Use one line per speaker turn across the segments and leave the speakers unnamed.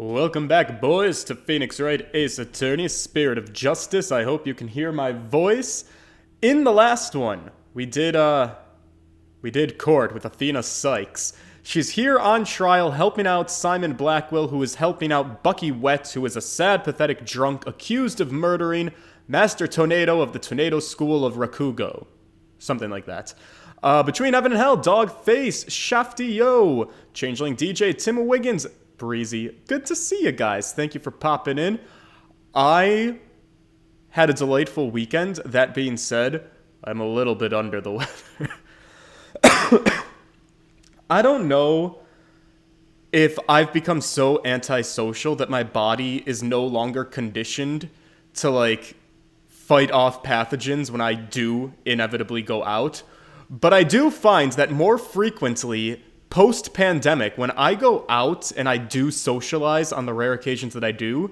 Welcome back, boys, to Phoenix Wright Ace Attorney, Spirit of Justice. I hope you can hear my voice. In the last one, we did court with Athena Sykes. She's here on trial helping out Simon Blackwell, who is helping out Bucky Wett, who is a sad, pathetic drunk accused of murdering Master Tornado of the Tornado School of Rakugo. Something like that. Between Heaven and Hell, Dogface, Shafty Yo, Changeling DJ, Tim Wiggins, Breezy. Good to see you guys. Thank you for popping in. I had a delightful weekend. That being said, I'm a little bit under the weather. I don't know if I've become so antisocial that my body is no longer conditioned to, like, fight off pathogens when I do inevitably go out. But I do find that more frequently, post-pandemic, when I go out and I do socialize on the rare occasions that I do,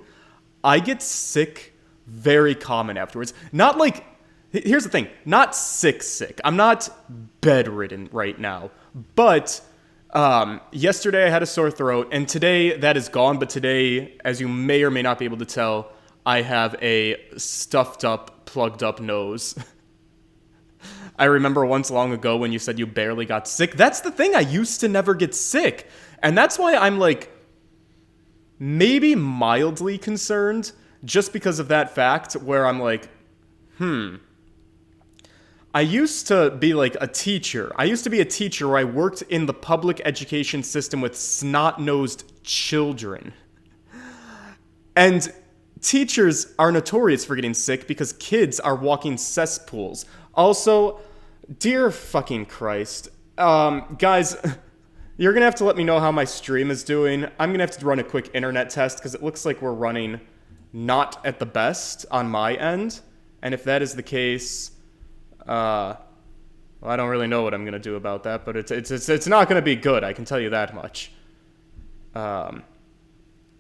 I get sick very common afterwards. Not like, here's the thing, not sick. I'm not bedridden right now. But yesterday I had a sore throat, and today that is gone. But today, as you may or may not be able to tell, I have a stuffed up, plugged up nose. I remember once long ago when you said you barely got sick. That's the thing, I used to never get sick. And that's why I'm, like, maybe mildly concerned, just because of that fact, where I'm like, I used to be, like, a teacher. I used to be a teacher where I worked in the public education system with snot-nosed children. And teachers are notorious for getting sick because kids are walking cesspools. Also, dear fucking Christ, guys, you're gonna have to let me know how my stream is doing. I'm gonna have to run a quick internet test because it looks like we're running not at the best on my end. And if that is the case, well, I don't really know what I'm gonna do about that, but it's not gonna be good. I can tell you that much.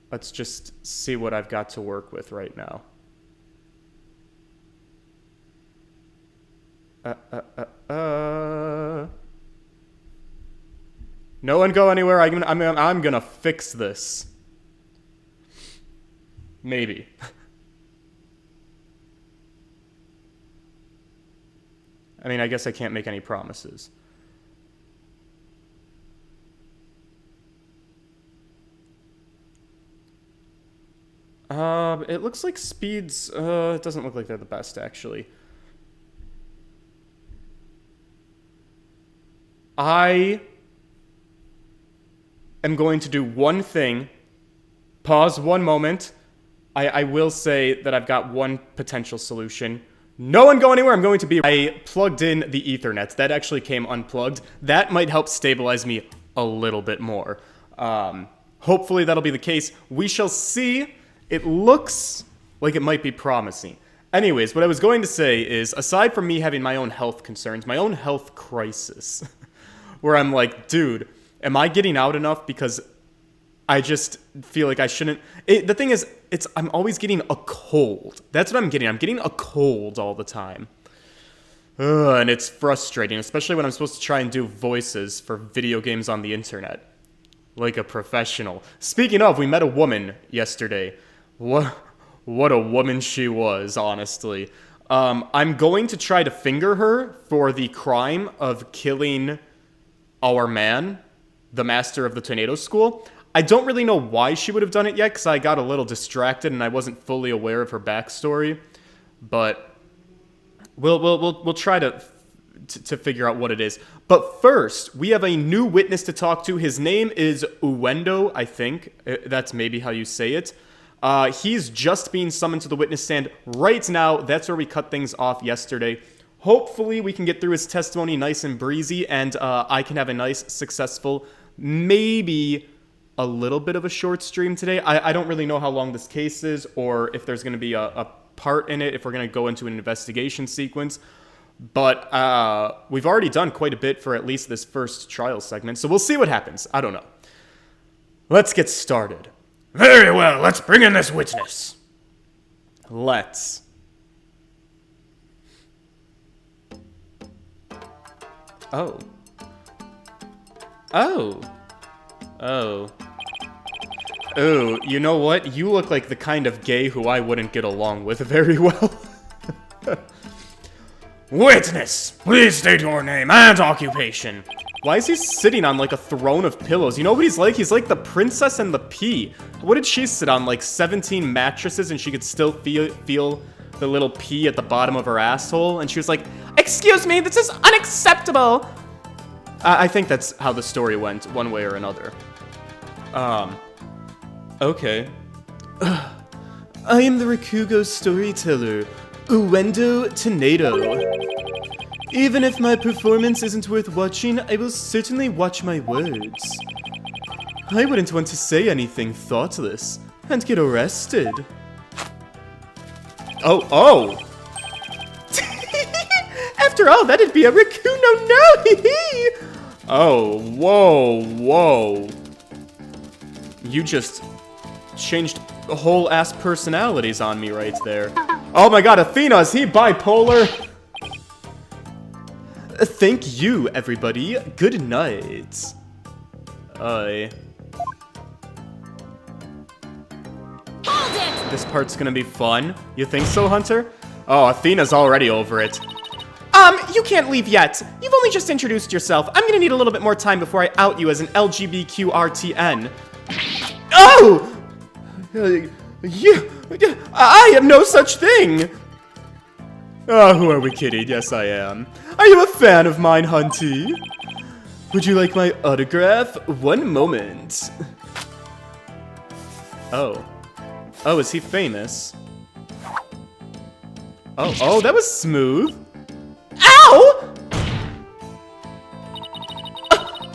Let's just see what I've got to work with right now. No one go anywhere. I'm gonna fix this. Maybe. I mean, I guess I can't make any promises. It looks like speeds, it doesn't look like they're the best, actually. I am going to do one thing. Pause one moment. I will say that I've got one potential solution. No one go anywhere. I'm going to be... I plugged in the Ethernet. That actually came unplugged. That might help stabilize me a little bit more. Hopefully that'll be the case. We shall see. It looks like it might be promising. Anyways, what I was going to say is, aside from me having my own health concerns, my own health crisis... where I'm like, dude, am I getting out enough? Because I just feel like I shouldn't. The thing is, I'm always getting a cold. That's what I'm getting. I'm getting a cold all the time. And it's frustrating, especially when I'm supposed to try and do voices for video games on the internet. Like a professional. Speaking of, we met a woman yesterday. What a woman she was, honestly. I'm going to try to finger her for the crime of killing... our man, the master of the Tornado School. I don't really know why she would have done it yet, because I got a little distracted and I wasn't fully aware of her backstory. But we'll try to figure out what it is. But first, we have a new witness to talk to. His name is Uendo, I think. That's maybe how you say it. He's just being summoned to the witness stand right now. That's where we cut things off yesterday. Hopefully we can get through his testimony nice and breezy, and I can have a nice, successful, maybe a little bit of a short stream today. I don't really know how long this case is, or if there's going to be a part in it, if we're going to go into an investigation sequence. But we've already done quite a bit for at least this first trial segment, so we'll see what happens. I don't know. Let's get started. Very well, let's bring in this witness. Let's. Oh. Ooh, you know what? You look like the kind of gay who I wouldn't get along with very well. Witness, please state your name and occupation. Why is he sitting on like a throne of pillows? You know what he's like? He's like the Princess and the Pea. What did she sit on? Like 17 mattresses and she could still feel the little pea at the bottom of her asshole? And she was like, "Excuse me, this is unacceptable." I think that's how the story went, one way or another. Okay. I am the Rakugo storyteller, Uendo Tornado. Even if my performance isn't worth watching, I will certainly watch my words. I wouldn't want to say anything thoughtless and get arrested. Oh! After all, that'd be a Rakuno no! Oh, whoa. You just changed whole ass personalities on me right there. Oh my god, Athena, is he bipolar? Thank you, everybody. Good night. This part's gonna be fun. You think so, Hunter? Oh, Athena's already over it. You can't leave yet. You've only just introduced yourself. I'm gonna need a little bit more time before I out you as an LGBTQRTN. Oh! I am no such thing! Oh, who are we kidding? Yes, I am. Are you a fan of mine, Hunty? Would you like my autograph? One moment. Oh. Oh, is he famous? Oh, that was smooth. Ow!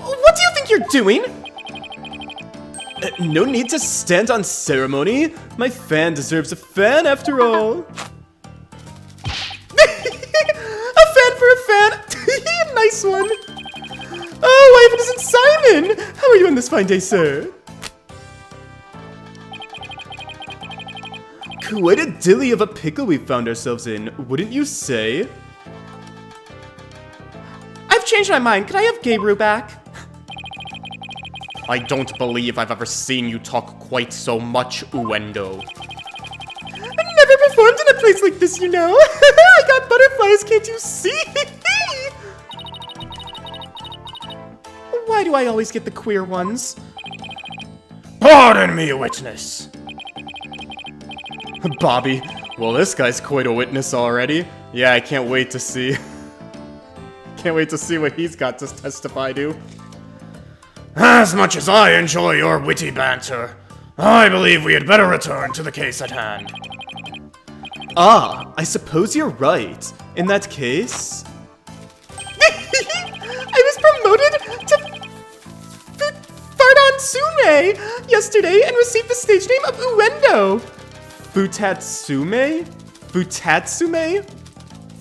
What do you think you're doing? No need to stand on ceremony. My fan deserves a fan after all. A fan for a fan. Nice one. Oh, why if it isn't Simon? How are you on this fine day, sir? Quite a dilly of a pickle we found ourselves in, wouldn't you say? I've changed my mind. Could I have Gabriel back? I don't believe I've ever seen you talk quite so much, Uendo. I've never performed in a place like this, you know. I got butterflies, can't you see? Why do I always get the queer ones? Pardon me, witness. Bobby. Well, this guy's quite a witness already. Yeah, I can't wait to see. Can't wait to see what he's got to testify to. As much as I enjoy your witty banter, I believe we had better return to the case at hand. Ah, I suppose you're right. In that case... I was promoted to Fardansume yesterday and received the stage name of Uendo. Futatsume? Futatsume?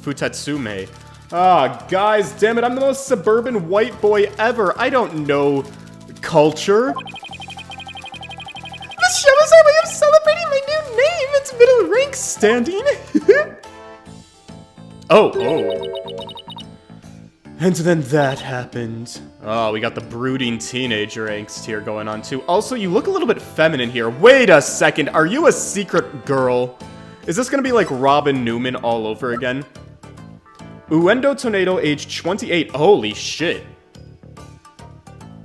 Futatsume. Ah, guys, damn it, I'm the most suburban white boy ever. I don't know culture. This show is our way of celebrating my new name. It's middle rank standing. Oh. And then that happened. Oh, we got the brooding teenager angst here going on too. Also, you look a little bit feminine here. Wait a second, are you a secret girl? Is this gonna be like Robin Newman all over again? Uendo Tornado, age 28. Holy shit.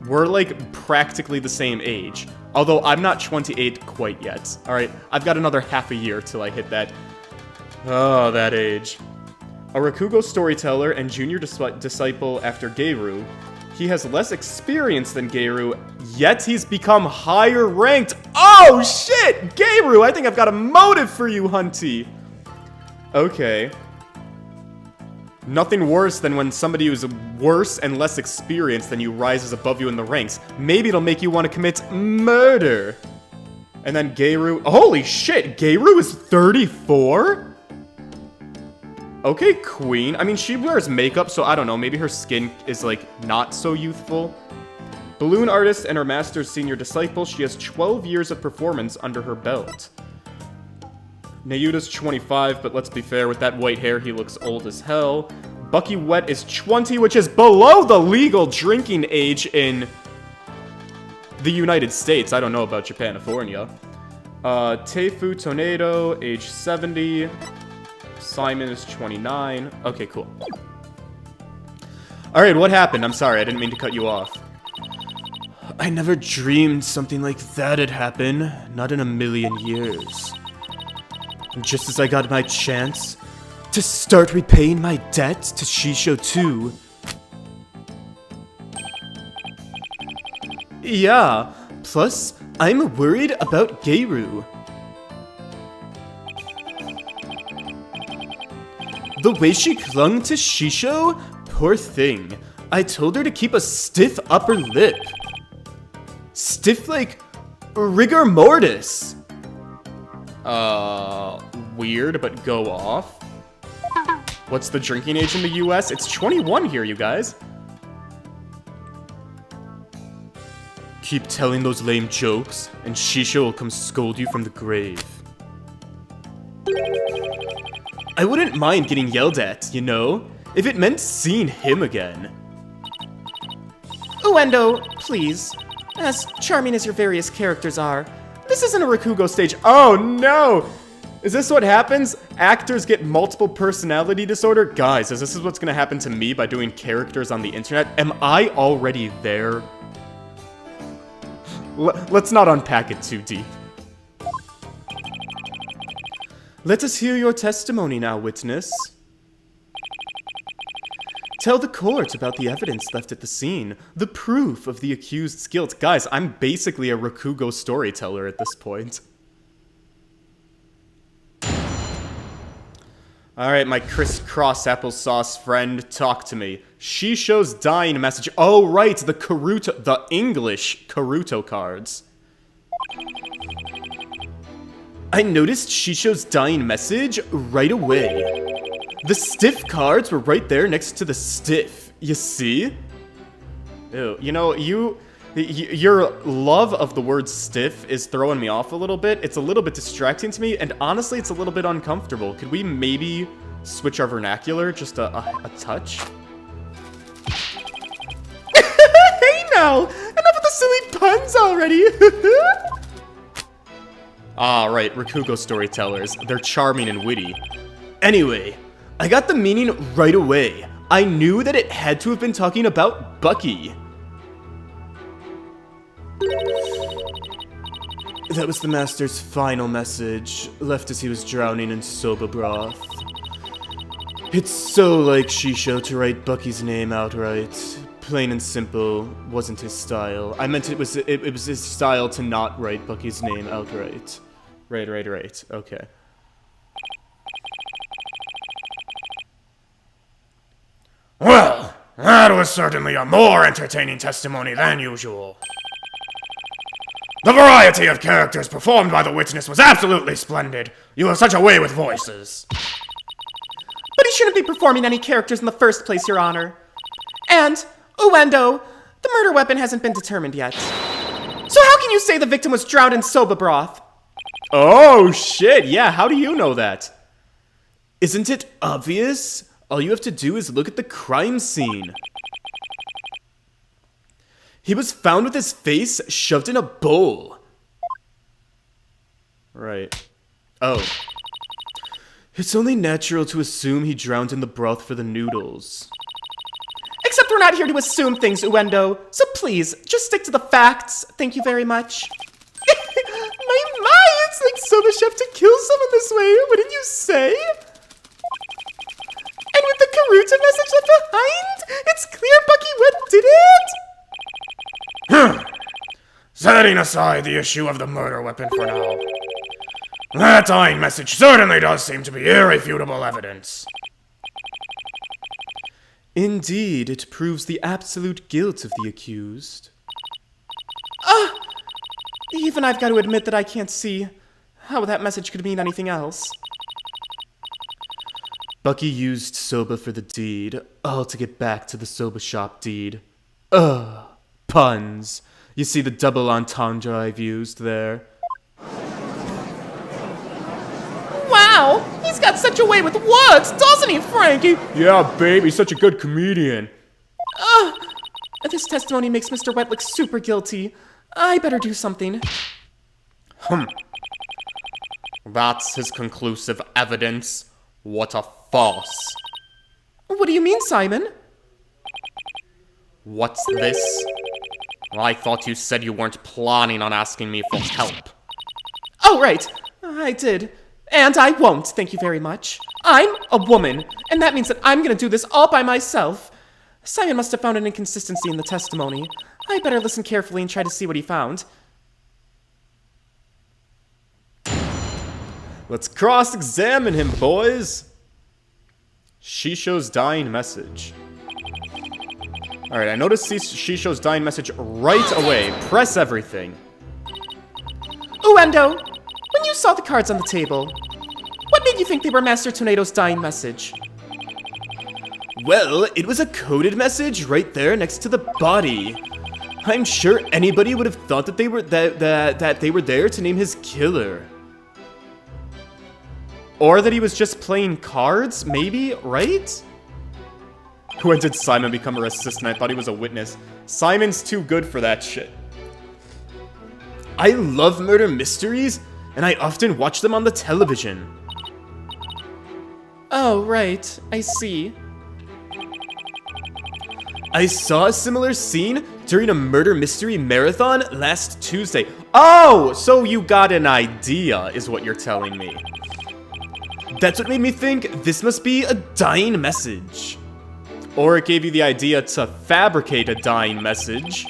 We're like practically the same age. Although I'm not 28 quite yet. Alright, I've got another half a year till I hit that. Oh, that age. A Rakugo storyteller and junior disciple after Geiru. He has less experience than Geiru, yet he's become higher ranked. Oh shit! Geiru, I think I've got a motive for you, Hunty. Okay. Nothing worse than when somebody who's worse and less experienced than you rises above you in the ranks. Maybe it'll make you want to commit murder. And then Geiru... Holy shit! Geiru is 34? Okay, queen. I mean, she wears makeup, so I don't know. Maybe her skin is, like, not so youthful. Balloon artist and her master's senior disciple. She has 12 years of performance under her belt. Nayuta's 25, but let's be fair, with that white hair, he looks old as hell. Bucky Wet is 20, which is below the legal drinking age in the United States. I don't know about Japanifornia. Teifu Tornado, age 70. Simon is 29. Okay, cool. Alright, what happened? I'm sorry, I didn't mean to cut you off. I never dreamed something like that had happen. Not in a million years. And just as I got my chance to start repaying my debt to Shisho 2. Yeah, plus, I'm worried about Geiru. The way she clung to Shisho? Poor thing. I told her to keep a stiff upper lip. Stiff like rigor mortis. Weird, but go off. What's the drinking age in the US? It's 21 here, you guys. Keep telling those lame jokes, and Shisho will come scold you from the grave. I wouldn't mind getting yelled at, you know? If it meant seeing him again. Uendo, please. As charming as your various characters are, this isn't a Rakugo stage. Oh no! Is this what happens? Actors get multiple personality disorder? Guys, is this what's gonna happen to me by doing characters on the internet? Am I already there? Let's not unpack it too deep. Let us hear your testimony now, witness. Tell the court about the evidence left at the scene, the proof of the accused's guilt. Guys, I'm basically a Rakugo storyteller at this point. Alright, my crisscross applesauce friend, talk to me. Shisho's dying message. Oh, right, the English Karuto cards. I noticed Shisho's dying message right away. The stiff cards were right there next to the stiff. You see? Ew, you know, your love of the word stiff is throwing me off a little bit. It's a little bit distracting to me, and honestly, it's a little bit uncomfortable. Could we maybe switch our vernacular just a touch? Hey now! Enough of the silly puns already! Ah, right, Rakugo storytellers. They're charming and witty. Anyway, I got the meaning right away. I knew that it had to have been talking about Bucky. That was the master's final message, left as he was drowning in soba broth. It's so like Shisho to write Bucky's name outright. Plain and simple, wasn't his style. I meant it was his style to not write Bucky's name outright. Right, okay.
Well, that was certainly a more entertaining testimony than usual. The variety of characters performed by the witness was absolutely splendid. You have such a way with voices.
But he shouldn't be performing any characters in the first place, Your Honor. And, Uendo, the murder weapon hasn't been determined yet. So how can you say the victim was drowned in soba broth? Oh, shit, yeah, how do you know that? Isn't it obvious? All you have to do is look at the crime scene. He was found with his face shoved in a bowl. Right. Oh. It's only natural to assume he drowned in the broth for the noodles. Except we're not here to assume things, Uendo. So please, just stick to the facts. Thank you very much. My, it's like Soba Chef to kill someone this way, wouldn't you say? And with the Karuta message left behind, it's clear Bucky what did it?
Setting aside the issue of the murder weapon for now. That dying message certainly does seem to be irrefutable evidence.
Indeed, it proves the absolute guilt of the accused. Even I've got to admit that I can't see how that message could mean anything else. Bucky used soba for the deed, all to get back to the soba shop deed. Puns. You see the double entendre I've used there? Wow, he's got such a way with words, doesn't he, Frankie? Yeah, baby, such a good comedian. This testimony makes Mr. Wet look super guilty. I better do something.
That's his conclusive evidence. What a farce.
What do you mean, Simon?
What's this? I thought you said you weren't planning on asking me for help.
Oh, right. I did. And I won't, thank you very much. I'm a woman, and that means that I'm gonna do this all by myself. Simon must have found an inconsistency in the testimony. I better listen carefully and try to see what he found.
Let's cross-examine him, boys. Shisho's dying message. Alright, I noticed Shisho's dying message right away. Press everything.
Uendo, when you saw the cards on the table, what made you think they were Master Tornado's dying message?
Well, it was a coded message right there next to the body. I'm sure anybody would have thought that they were that they were there to name his killer.
Or that he was just playing cards, maybe, right?
When did Simon become a assistant? I thought he was a witness. Simon's too good for that shit. I love murder mysteries, and I often watch them on the television.
Oh, right. I see.
I saw a similar scene during a murder mystery marathon last Tuesday. Oh, so you got an idea, is what you're telling me. That's what made me think this must be a dying message. Or it gave you the idea to fabricate a dying message.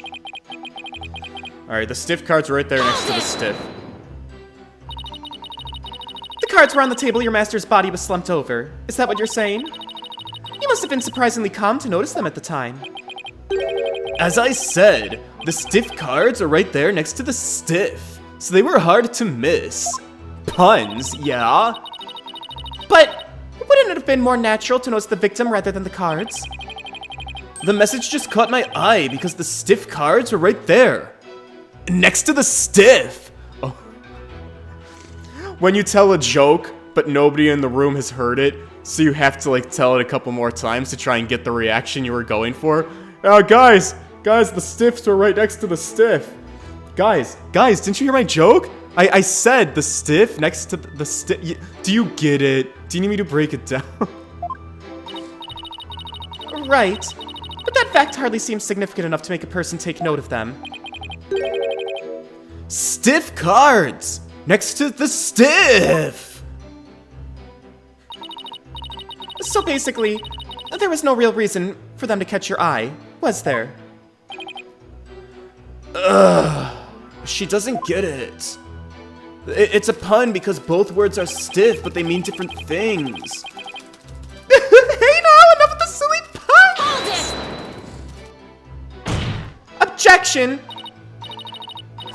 Alright, the stiff card's right there next to the stiff.
The cards were on the table your master's body was slumped over. Is that what you're saying? You must have been surprisingly calm to notice them at the time.
As I said, the stiff cards are right there next to the stiff, so they were hard to miss. Puns, yeah?
But wouldn't it have been more natural to notice the victim rather than the cards?
The message just caught my eye because the stiff cards were right there. Next to the stiff! Oh. When you tell a joke, but nobody in the room has heard it, so you have to like tell it a couple more times to try and get the reaction you were going for. Guys, the stiffs were right next to the stiff. Guys, didn't you hear my joke? I said the stiff next to the stiff. Do you get it? Do you need me to break it down?
Right. But that fact hardly seems significant enough to make a person take note of them.
Stiff cards! Next to the stiff!
So basically, there was no real reason for them to catch your eye, was there?
She doesn't get it. It's a pun because both words are stiff, but they mean different things.
Hey now, enough of the silly puns! Objection!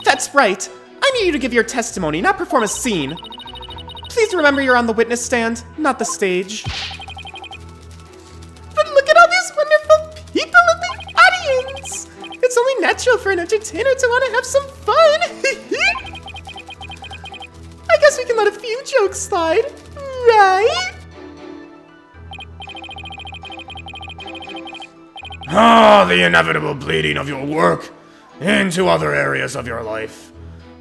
That's right. I need you to give your testimony, not perform a scene. Please remember you're on the witness stand, not the stage. But look at all these wonderful people in the audience! It's only natural for an entertainer to want to have some fun! I guess we can let a few jokes slide, right?
The inevitable bleeding of your work into other areas of your life.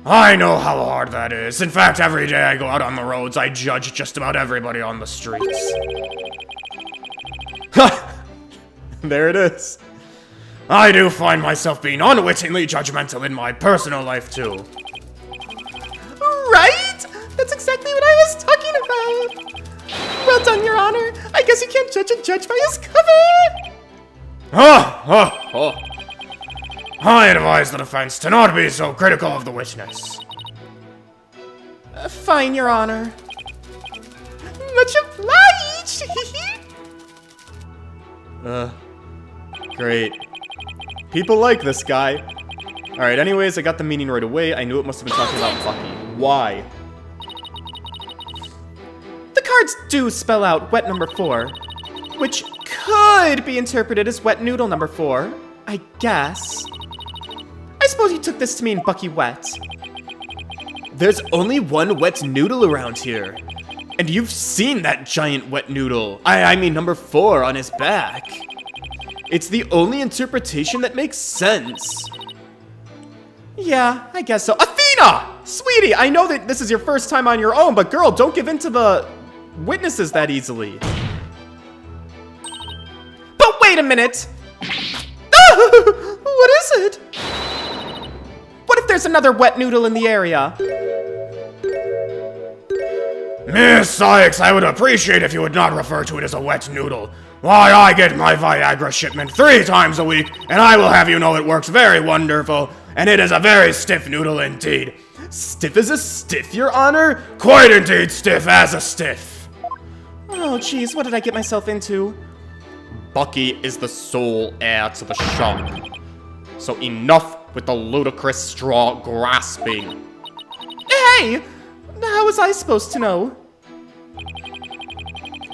I know how hard that is. In fact, every day I go out on the roads, I judge just about everybody on the streets. There it is. I do find myself being unwittingly judgmental in my personal life, too.
Right? That's exactly what I was talking about. Well done, Your Honor. I guess you can't judge a judge by his cover.
I advise the defense to not be so critical of the witness.
Fine, Your Honor. Much obliged.
Great. People like this guy. Alright, anyways, I got the meaning right away. I knew it must have been talking about Bucky. Why?
The cards do spell out wet number 4, which could be interpreted as wet noodle number 4, I guess. I suppose you took this to mean Bucky wet.
There's only one wet noodle around here. And you've seen that giant wet noodle. I mean number 4 on his back. It's the only interpretation that makes sense.
Yeah, I guess so. Athena! Sweetie, I know that this is your first time on your own, but girl, don't give in to the witnesses that easily. But wait a minute! What is it? What if there's another wet noodle in the area?
Miss Sykes, I would appreciate if you would not refer to it as a wet noodle. Why, I get my Viagra shipment 3 times a week, and I will have you know it works very wonderful, and it is a very stiff noodle indeed.
Stiff as a stiff, Your Honor?
Quite indeed stiff as a stiff.
Oh, jeez, what did I get myself into? Bucky is the sole heir to the shop. So enough with the ludicrous straw grasping. Hey! How was I supposed to know?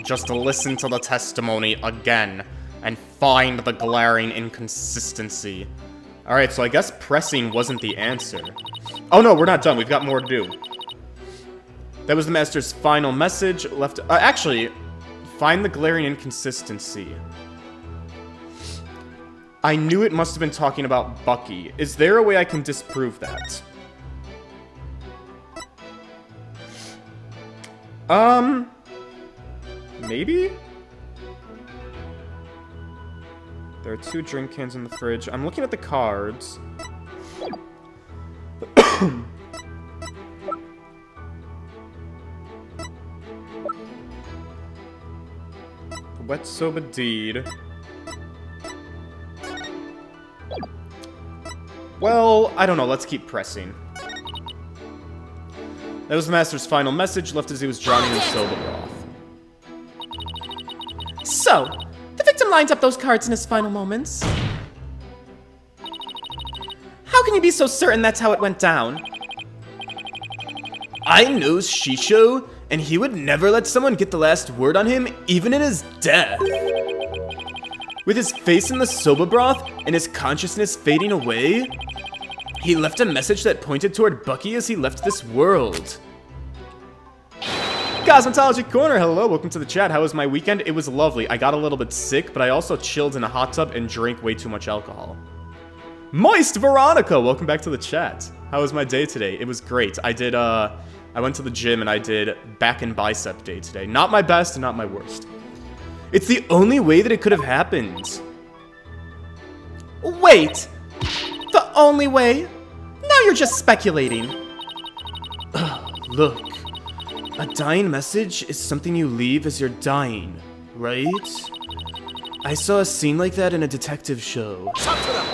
Just listen to the testimony again and find the glaring inconsistency. Alright, so I guess pressing wasn't the answer. Oh no, we're not done. We've got more to do. That was the master's final message. Left. Actually, find the glaring inconsistency. I knew it must have been talking about Bucky. Is there a way I can disprove that? Maybe? There are 2 drink cans in the fridge. I'm looking at the cards. Wet soba deed. Well, I don't know. Let's keep pressing. That was the master's final message, left as he was drowning in soba broth. So, the victim lined up those cards in his final moments. How can you be so certain that's how it went down? I knows Shisho, and he would never let someone get the last word on him, even in his death. With his face in the soba broth and his consciousness fading away, he left a message that pointed toward Bucky as he left this world. Cosmetology Corner, hello, welcome to the chat. How was my weekend? It was lovely. I got a little bit sick, but I also chilled in a hot tub and drank way too much alcohol. Moist Veronica, welcome back to the chat. How was my day today? It was great. I went to the gym and I did back and bicep day today. Not my best and not my worst. It's the only way that it could have happened. Wait! The only way? Now you're just speculating. Look. A dying message is something you leave as you're dying, right? I saw a scene like that in a detective show. Talk to them!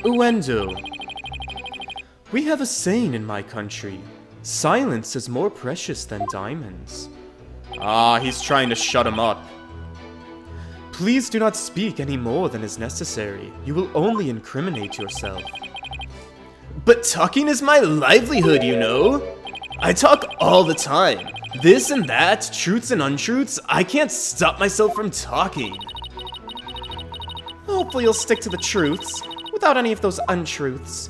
Uendo. We have a saying in my country. Silence is more precious than diamonds. Ah, he's trying to shut him up. Please do not speak any more than is necessary. You will only incriminate yourself. But talking is my livelihood, you know? I talk all the time. This and that, truths and untruths, I can't stop myself from talking. Hopefully you'll stick to the truths, without any of those untruths.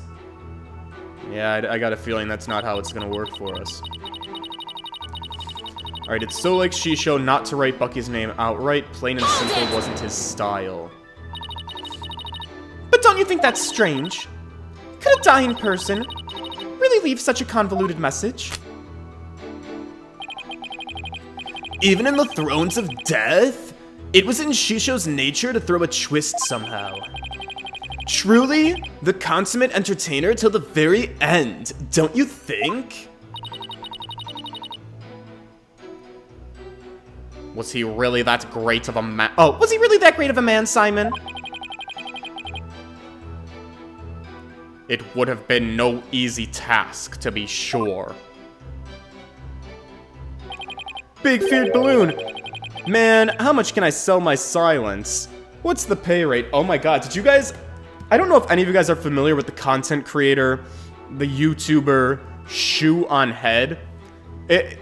Yeah, I got a feeling that's not how it's gonna work for us. Alright, it's so like Shisho not to write Bucky's name outright. Plain and simple wasn't his style. But don't you think that's strange? Could a dying person really leave such a convoluted message? Even in the thrones of death? It was in Shisho's nature to throw a twist somehow. Truly, the consummate entertainer till the very end, don't you think? Was he really that great of a man? Oh, was he really that great of a man, Simon? It would have been no easy task, to be sure. Big feared balloon. Man, how much can I sell my silence? What's the pay rate? Oh my god, did you guys... I don't know if any of you guys are familiar with the content creator, the YouTuber, Shoe on Head. A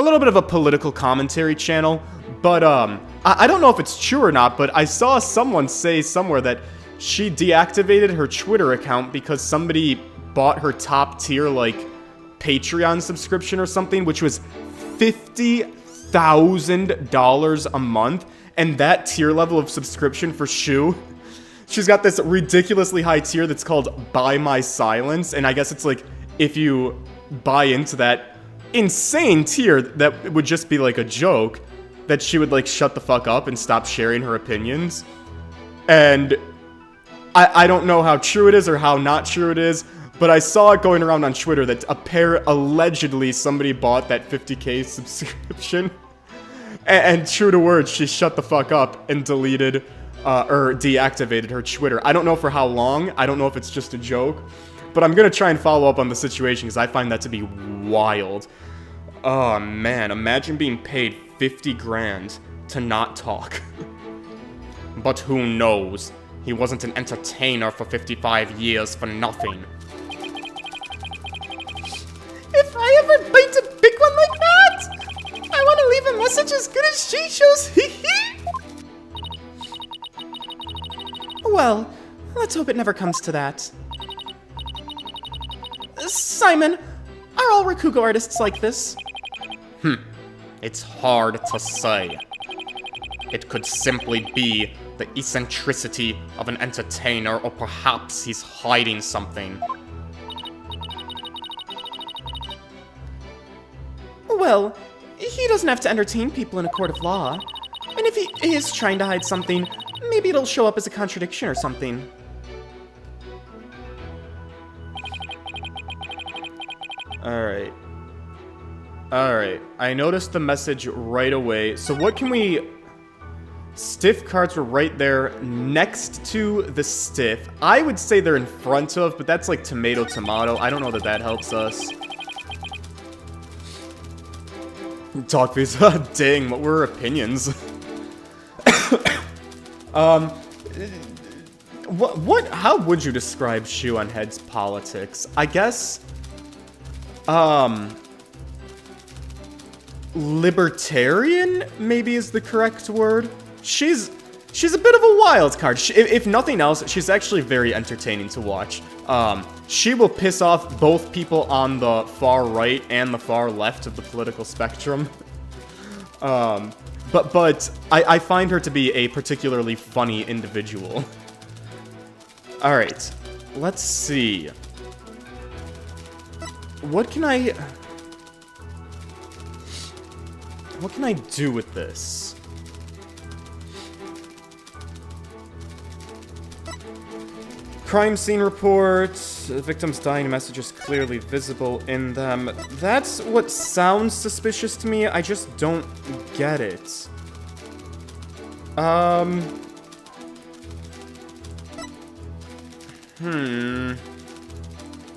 little bit of a political commentary channel, but I don't know if it's true or not, but I saw someone say somewhere that she deactivated her Twitter account because somebody bought her top tier, like, Patreon subscription or something, which was $50,000 a month, and that tier level of subscription for Shoe She's got this ridiculously high tier that's called Buy My Silence, and I guess it's like, if you buy into that insane tier that would just be like a joke, that she would like shut the fuck up and stop sharing her opinions. And I don't know how true it is or how not true it is, but I saw it going around on Twitter that allegedly somebody bought that 50k subscription. And true to words, she shut the fuck up and deleted or deactivated her Twitter. I don't know for how long. I don't know if it's just a joke. But I'm going to try and follow up on the situation because I find that to be wild. Oh, man. Imagine being paid 50 grand to not talk. But who knows? He wasn't an entertainer for 55 years for nothing. If I ever bite a big one like that, I want to leave a message as good as she shows. Well, let's hope it never comes to that. Simon, are all Rakugo artists like this? It's hard to say. It could simply be the eccentricity of an entertainer, or perhaps he's hiding something. Well, he doesn't have to entertain people in a court of law. And if he is trying to hide something, maybe it'll show up as a contradiction or something. Alright. Alright. I noticed the message right away. So what can we... Stiff cards were right there next to the stiff. I would say they're in front of, but that's like tomato, tomato. I don't know that that helps us. Talk please. Dang, what were her opinions? How would you describe Shoe on Head's politics? I guess, libertarian maybe is the correct word. She's a bit of a wild card. If nothing else, she's actually very entertaining to watch. She will piss off both people on the far right and the far left of the political spectrum. But I find her to be a particularly funny individual. Alright, let's see. What can I do with this? Crime scene reports. The victim's dying messages clearly visible in them. That's what sounds suspicious to me. I just don't get it.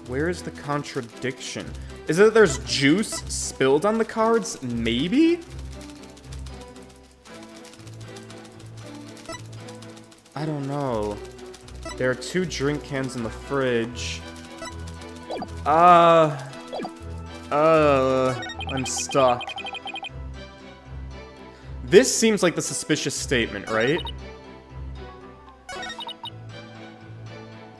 Where is the contradiction? Is it that there's juice spilled on the cards? Maybe? I don't know. There are 2 drink cans in the fridge. I'm stuck. This seems like the suspicious statement, right?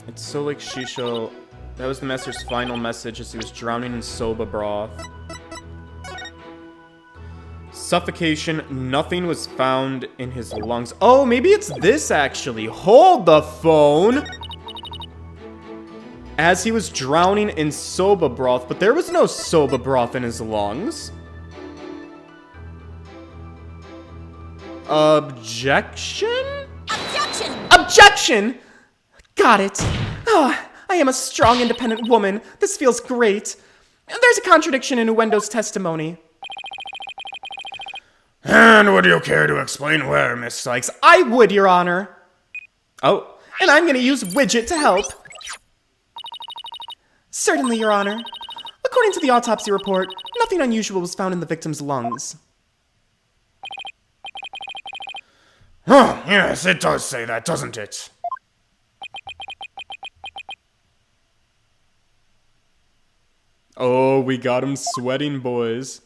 It's so like Shisho. That was the master's final message as he was drowning in soba broth. Suffocation. Nothing was found in his lungs. Oh, maybe it's this actually. Hold the phone. As he was drowning in soba broth, but there was no soba broth in his lungs. Objection?
Objection!
Objection! Got it. Oh, I am a strong, independent woman. This feels great. There's a contradiction in Uendo's testimony.
And would you care to explain where, Miss Sykes?
I would, Your Honor. Oh, and I'm gonna use Widget to help. Certainly, Your Honor. According to the autopsy report, nothing unusual was found in the victim's lungs.
Oh, yes, it does say that, doesn't it?
Oh, we got him sweating, boys.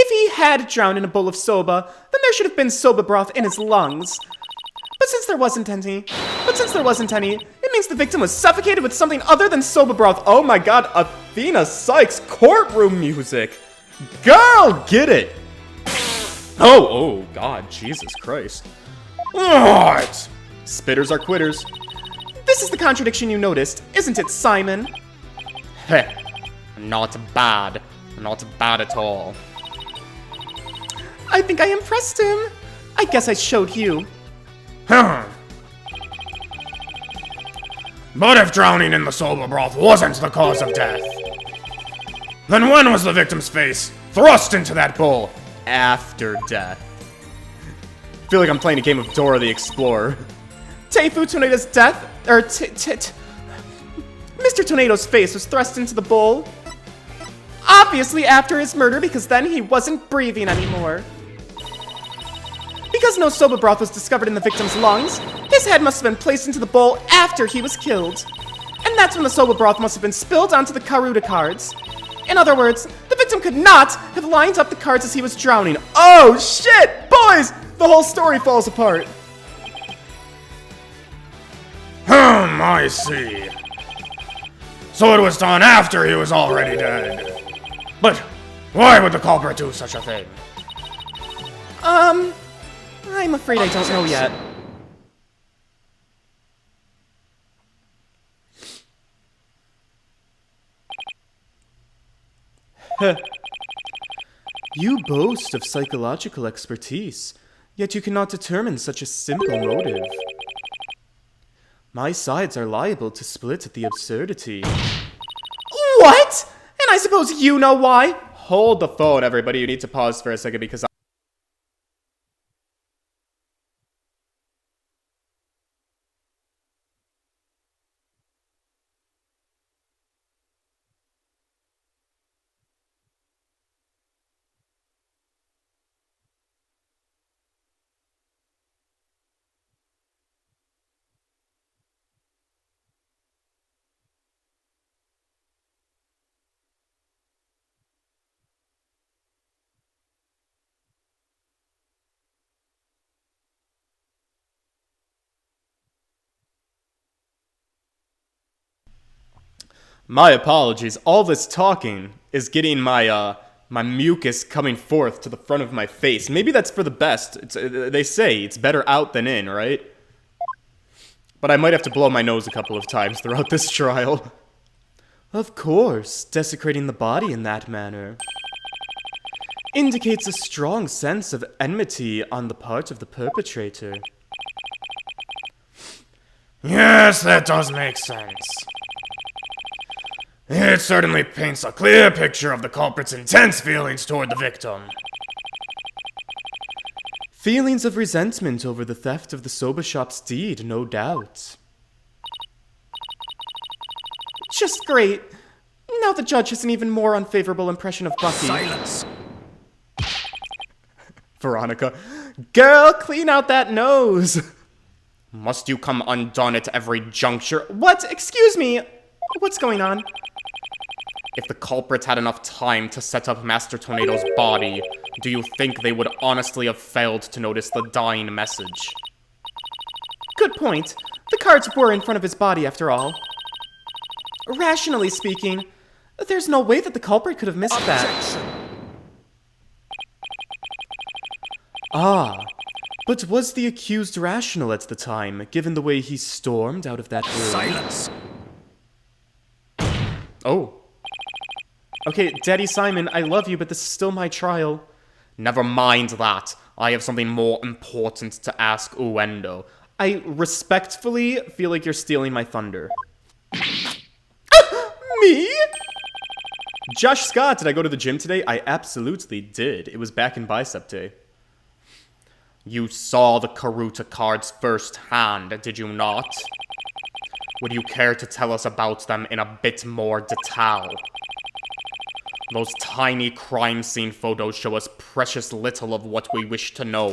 If he had drowned in a bowl of soba, then there should have been soba broth in his lungs. But since there wasn't any, it means the victim was suffocated with something other than soba broth. Oh my god, Athena Sykes, courtroom music. Girl, get it. Oh, God, Jesus Christ.
What?
Spitters are quitters. This is the contradiction you noticed, isn't it, Simon?
Heh. Not bad. Not bad at all.
I think I impressed him. I guess I showed you.
But if drowning in the soba broth wasn't the cause of death, then when was the victim's face thrust into that bowl?
After death. I feel like I'm playing a game of Dora the Explorer. Teifu Tornado's death, or Mr. Tornado's face was thrust into the bowl. Obviously after his murder, because then he wasn't breathing anymore. Because no soba broth was discovered in the victim's lungs, his head must have been placed into the bowl after he was killed. And that's when the soba broth must have been spilled onto the Karuta cards. In other words, the victim could not have lined up the cards as he was drowning. Oh shit! Boys! The whole story falls apart.
I see. So it was done after he was already dead. But why would the culprit do such a thing?
I'm afraid I don't know yet. You boast of psychological expertise, yet you cannot determine such a simple motive. My sides are liable to split at the absurdity. What? And I suppose you know why? Hold the phone, everybody. You need to pause for a second because my apologies. All this talking is getting my mucus coming forth to the front of my face. Maybe that's for the best. They say it's better out than in, right? But I might have to blow my nose a couple of times throughout this trial. Of course, desecrating the body in that manner indicates a strong sense of enmity on the part of the perpetrator.
Yes, that does make sense. It certainly paints a clear picture of the culprit's intense feelings toward the victim.
Feelings of resentment over the theft of the soba shop's deed, no doubt. Just great. Now the judge has an even more unfavorable impression of Bucky.
Silence.
Veronica. Girl, clean out that nose.
Must you come undone at every juncture?
What? Excuse me. What's going on?
If the culprits had enough time to set up Master Tornado's body, do you think they would honestly have failed to notice the dying message?
Good point. The cards were in front of his body after all. Rationally speaking, there's no way that the culprit could have missed that. Ah, but was the accused rational at the time, given the way he stormed out of that room?
Silence.
Oh. Okay, Daddy Simon, I love you, but this is still my trial.
Never mind that. I have something more important to ask Uendo.
I respectfully feel like you're stealing my thunder. Me? Josh Scott, did I go to the gym today? I absolutely did. It was back in Bicep Day.
You saw the Karuta cards firsthand, did you not? Would you care to tell us about them in a bit more detail? Those tiny crime scene photos show us precious little of what we wish to know.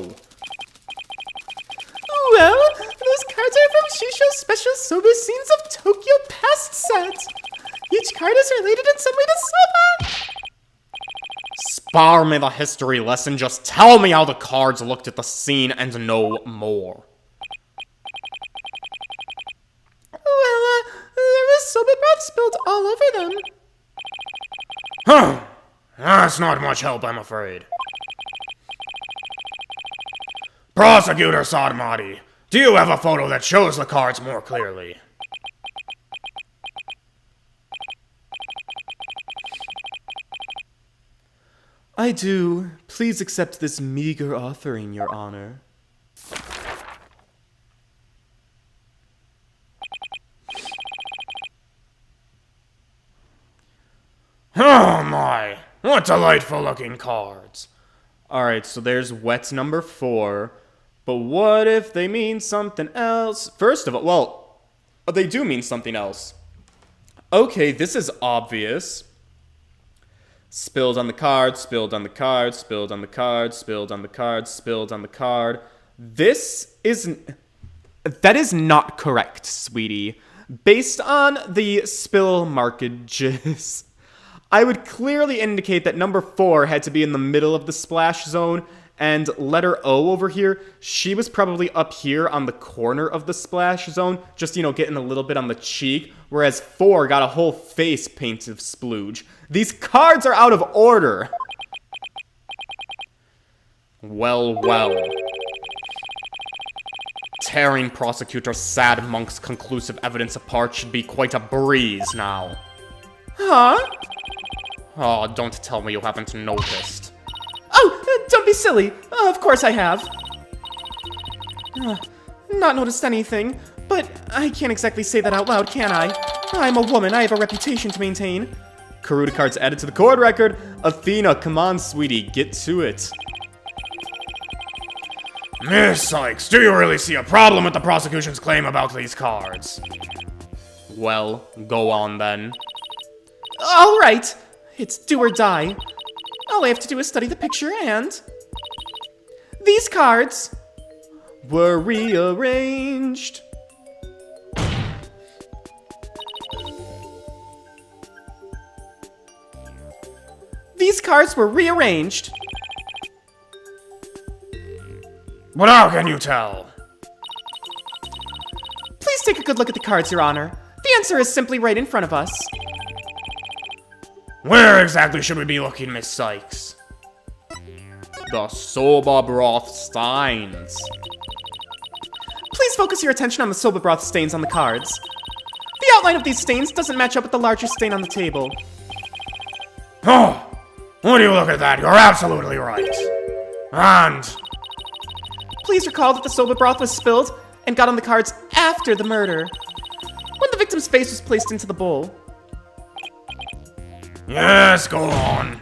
Well, those cards are from Shisho's special soba scenes of Tokyo Past set. Each card is related in some way to soba.
Spare me the history lesson, just tell me how the cards looked at the scene and no more.
Well, there was soba broth spilled all over them.
Huh. That's not much help, I'm afraid. Prosecutor Sadmati, do you have a photo that shows the cards more clearly?
I do. Please accept this meager offering, Your Honor.
Oh my, what delightful looking cards.
Alright, so there's wet number 4. But what if they mean something else? First of all, well, they do mean something else. Okay, this is obvious. Spilled on the card, spilled on the card, spilled on the card, spilled on the card, spilled on the card. This isn't... That is not correct, sweetie. Based on the spill markages, I would clearly indicate that number 4 had to be in the middle of the splash zone, and letter O over here, she was probably up here on the corner of the splash zone, just, getting a little bit on the cheek, whereas 4 got a whole face painted of splooge. These cards are out of order. Well. Tearing Prosecutor Sad Monk's conclusive evidence apart should be quite a breeze now. Huh? Oh, don't tell me you haven't noticed. Oh, don't be silly. Of course I have. Not noticed anything, but I can't exactly say that out loud, can I? I'm a woman, I have a reputation to maintain. Karuta cards added to the court record. Athena, come on, sweetie, get to it.
Miss Sykes, do you really see a problem with the prosecution's claim about these cards?
Well, go on then. All right, it's do or die. All I have to do is study the picture and... These cards were rearranged. These cards were rearranged.
But how can you tell?
Please take a good look at the cards, Your Honor. The answer is simply right in front of us.
Where exactly should we be looking, Miss Sykes?
The soba broth steins. Please focus your attention on the soba broth stains on the cards. The outline of these stains doesn't match up with the larger stain on the table.
Oh, when you look at that, you're absolutely right. And...
Please recall that the soba broth was spilled and got on the cards after the murder, when the victim's face was placed into the bowl.
Yes, go on.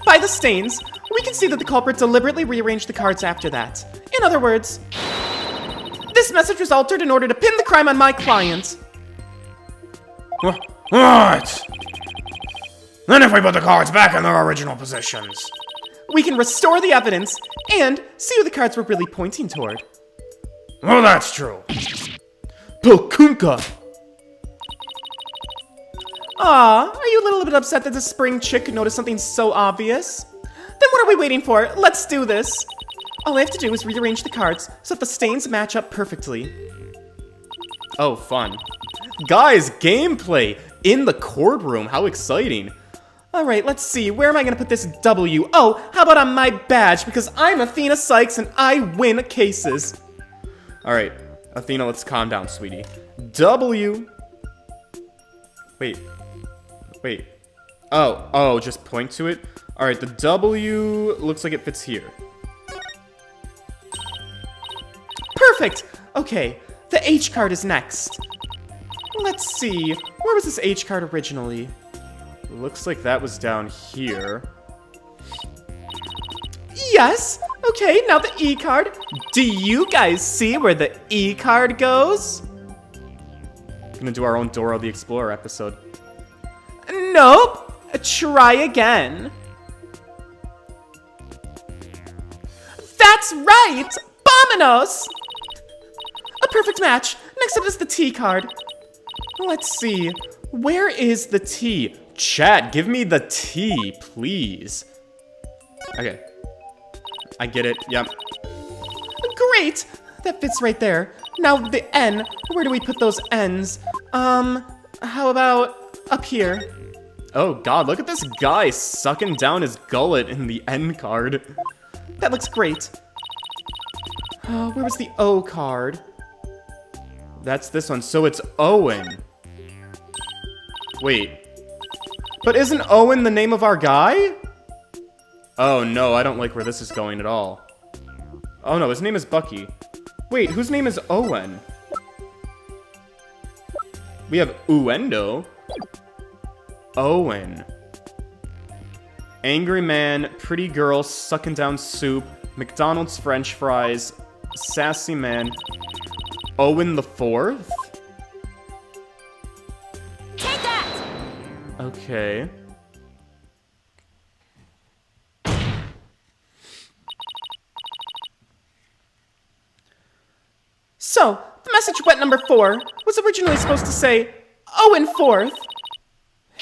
By the stains, we can see that the culprit deliberately rearranged the cards after that. In other words, this message was altered in order to pin the crime on my client.
What? Then if we put the cards back in their original positions,
we can restore the evidence and see who the cards were really pointing toward.
Well, that's true.
Pokunka! Aw, are you a little bit upset that the spring chick noticed something so obvious? Then what are we waiting for? Let's do this! All I have to do is rearrange the cards so that the stains match up perfectly. Oh, fun. Guys, gameplay in the courtroom. How exciting. Alright, let's see. Where am I gonna put this W? Oh, how about on my badge? Because I'm Athena Sykes and I win cases. Alright, Athena, let's calm down, sweetie. W. Wait. Oh, just point to it? Alright, the W looks like it fits here. Perfect! Okay, the H card is next. Let's see. Where was this H card originally? Looks like that was down here. Yes! Okay, now the E card. Do you guys see where the E card goes? Gonna do our own Dora the Explorer episode. Nope! Try again. That's right! Bominos! A perfect match. Next up is the T card. Let's see. Where is the T? Chat, give me the T, please. Okay. I get it, yep. Great! That fits right there. Now the N, where do we put those N's? How about up here? Oh god, look at this guy sucking down his gullet in the N card. That looks great. Where was the O card? That's this one, so it's Owen. Wait. But isn't Owen the name of our guy? Oh no, I don't like where this is going at all. Oh no, his name is Bucky. Wait, whose name is Owen? We have Uendo. Owen. Angry man, pretty girl sucking down soup, McDonald's French fries, sassy man. Owen the Fourth?
Take that!
Okay. So, the message wet number 4 was originally supposed to say, Owen Fourth.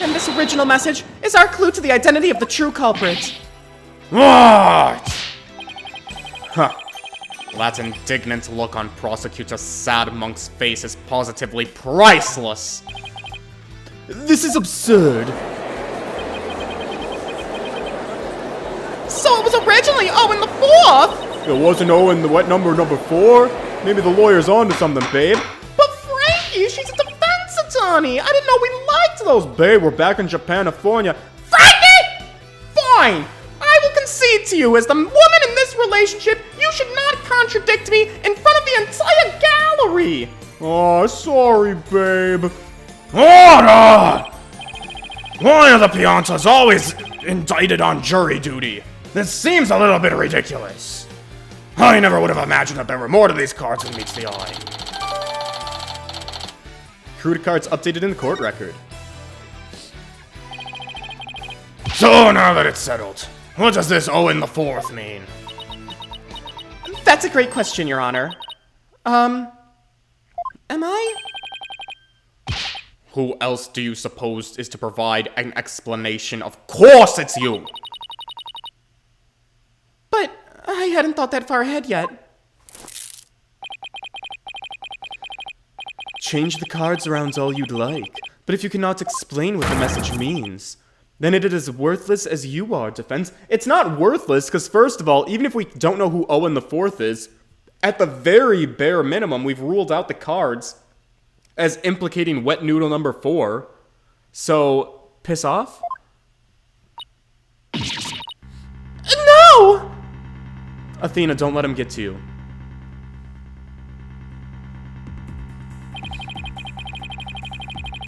And this original message is our clue to the identity of the true culprit.
What?
Huh. That indignant look on Prosecutor Sad Monk's face is positively priceless. This is absurd. So it was originally Owen the Fourth?
It wasn't Owen the wet number 4? Maybe the lawyer's on to something, babe.
But Frankie, she's a defense attorney. I didn't know we liked those.
Babe, we're back in Japanifornia.
Frankie! Fine. I will concede to you as the woman in this relationship, you should not contradict me in front of the entire gallery.
Oh, sorry, babe. Order! Why are the Piantas always indicted on jury duty? This seems a little bit ridiculous. I never would have imagined that there were more to these cards than meets the eye.
Crude cards updated in the court record.
So now that it's settled, what does this Owen the Fourth mean?
That's a great question, Your Honor. Am I?
Who else do you suppose is to provide an explanation? Of course it's you!
But I hadn't thought that far ahead yet. Change the cards around all you'd like, but if you cannot explain what the message means, then it is as worthless as you are, defense. It's not worthless, because first of all, even if we don't know who Owen the Fourth is, at the very bare minimum, we've ruled out the cards as implicating wet noodle number 4. So, piss off? No! Athena, don't let him get to you.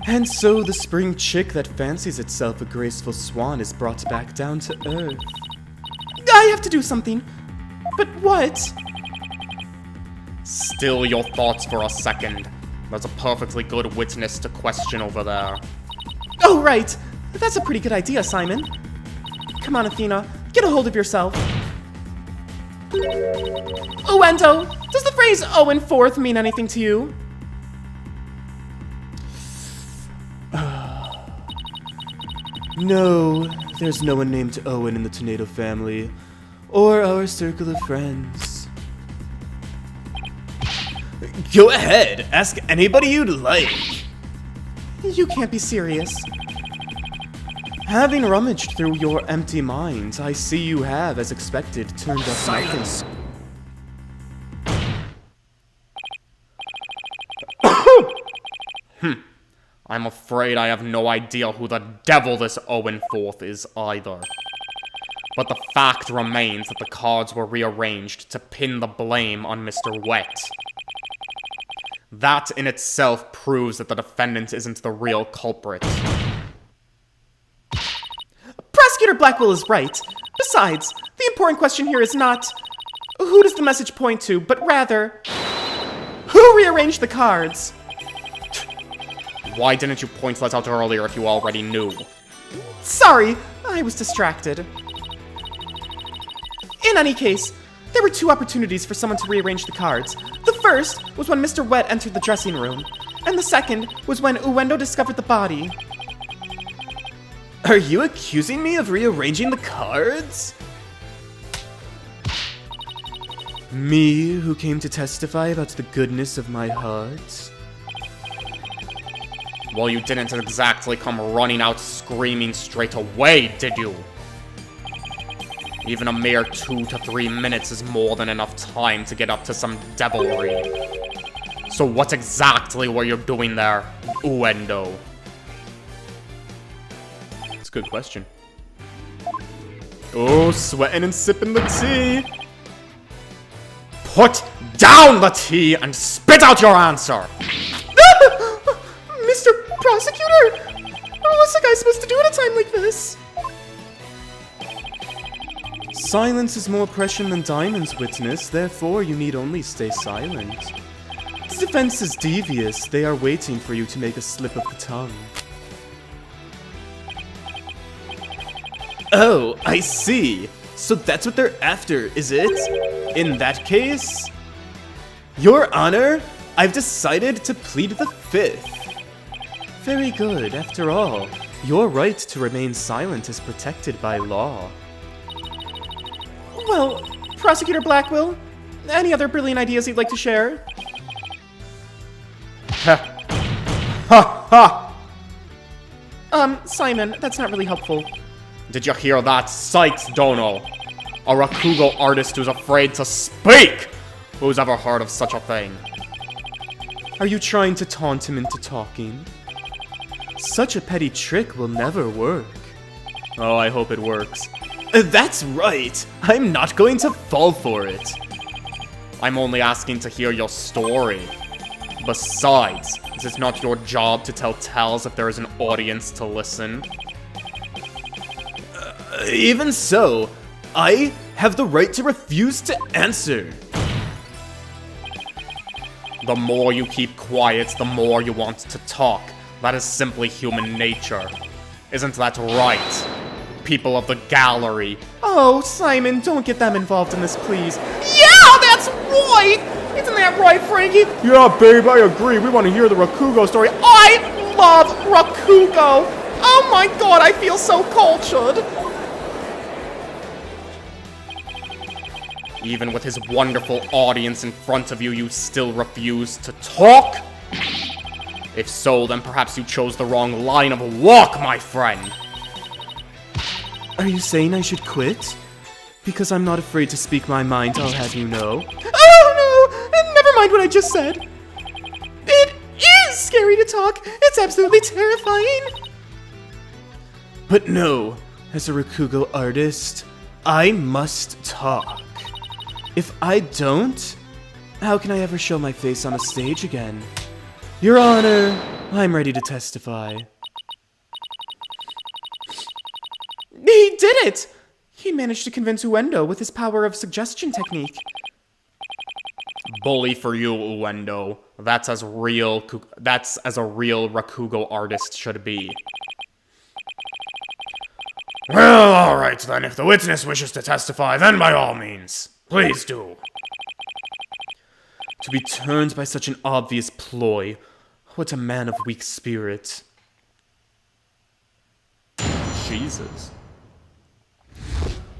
And so the spring chick that fancies itself a graceful swan is brought back down to earth. I have to do something. But what?
Still your thoughts for a second. There's a perfectly good witness to question over there.
Oh, right. That's a pretty good idea, Simon. Come on, Athena. Get a hold of yourself. Uendo, does the phrase Owen Fourth mean anything to you? No, there's no one named Owen in the Tornado family, or our circle of friends. Go ahead, ask anybody you'd like. You can't be serious. Having rummaged through your empty mind, I see you have, as expected, turned up silence.
I'm afraid I have no idea who the devil this Owen Fourth is either. But the fact remains that the cards were rearranged to pin the blame on Mr. Wet. That in itself proves that the defendant isn't the real culprit.
Prosecutor Blackwell is right. Besides, the important question here is not who does the message point to, but rather, who rearranged the cards?
Why didn't you point that out earlier if you already knew?
Sorry, I was distracted. In any case, there were 2 opportunities for someone to rearrange the cards. The first was when Mr. Wet entered the dressing room, and the second was when Uendo discovered the body. Are you accusing me of rearranging the cards? Me, who came to testify about the goodness of my heart?
Well, you didn't exactly come running out screaming straight away, did you?
Even a mere 2 to 3 minutes is more than enough time to get up to some devilry. So what exactly were you doing there, Uendo? It's a good question. Oh, sweating and sipping the tea. Put down the tea and spit out your answer!
Mr. Prosecutor! What's a guy supposed to do at a time like this?
Silence is more precious than diamonds, witness. Therefore, you need only stay silent. The defense is devious. They are waiting for you to make a slip of the tongue. Oh, I see. So that's what they're after, is it? In that case... Your Honor, I've decided to plead the fifth. Very good. After all, your right to remain silent is protected by law.
Well, Prosecutor Blackwell, any other brilliant ideas you'd like to share?
Ha!
Simon, that's not really helpful.
Did you hear that? Sykes Dono. A Rakugo artist who's afraid to speak! Who's ever heard of such a thing? Are you trying to taunt him into talking? Such a petty trick will never work. Oh, I hope it works. That's right! I'm not going to fall for it. I'm only asking to hear your story. Besides, is it not your job to tell tales if there is an audience to listen? Even so, I have the right to refuse to answer. The more you keep quiet, the more you want to talk. That is simply human nature. Isn't that right, people of the gallery?
Oh, Simon, don't get them involved in this, please. Yeah, that's right! Isn't that right, Frankie?
Yeah, babe, I agree. We want to hear the Rakugo story.
I love Rakugo! Oh my god, I feel so cultured!
Even with his wonderful audience in front of you, you still refuse to talk? If so, then perhaps you chose the wrong line of walk, my friend. Are you saying I should quit? Because I'm not afraid to speak my mind, I'll have you know.
Oh no! Never mind what I just said. It is scary to talk. It's absolutely terrifying.
But no, as a Rakugo artist, I must talk. If I don't, how can I ever show my face on a stage again? Your Honor, I'm ready to testify.
He did it! He managed to convince Uendo with his power of suggestion technique.
Bully for you, Uendo. That's as a real Rakugo artist should be.
Well, alright then. If the witness wishes to testify, then by all means. Please do.
To be turned by such an obvious ploy. What a man of weak spirit. Jesus.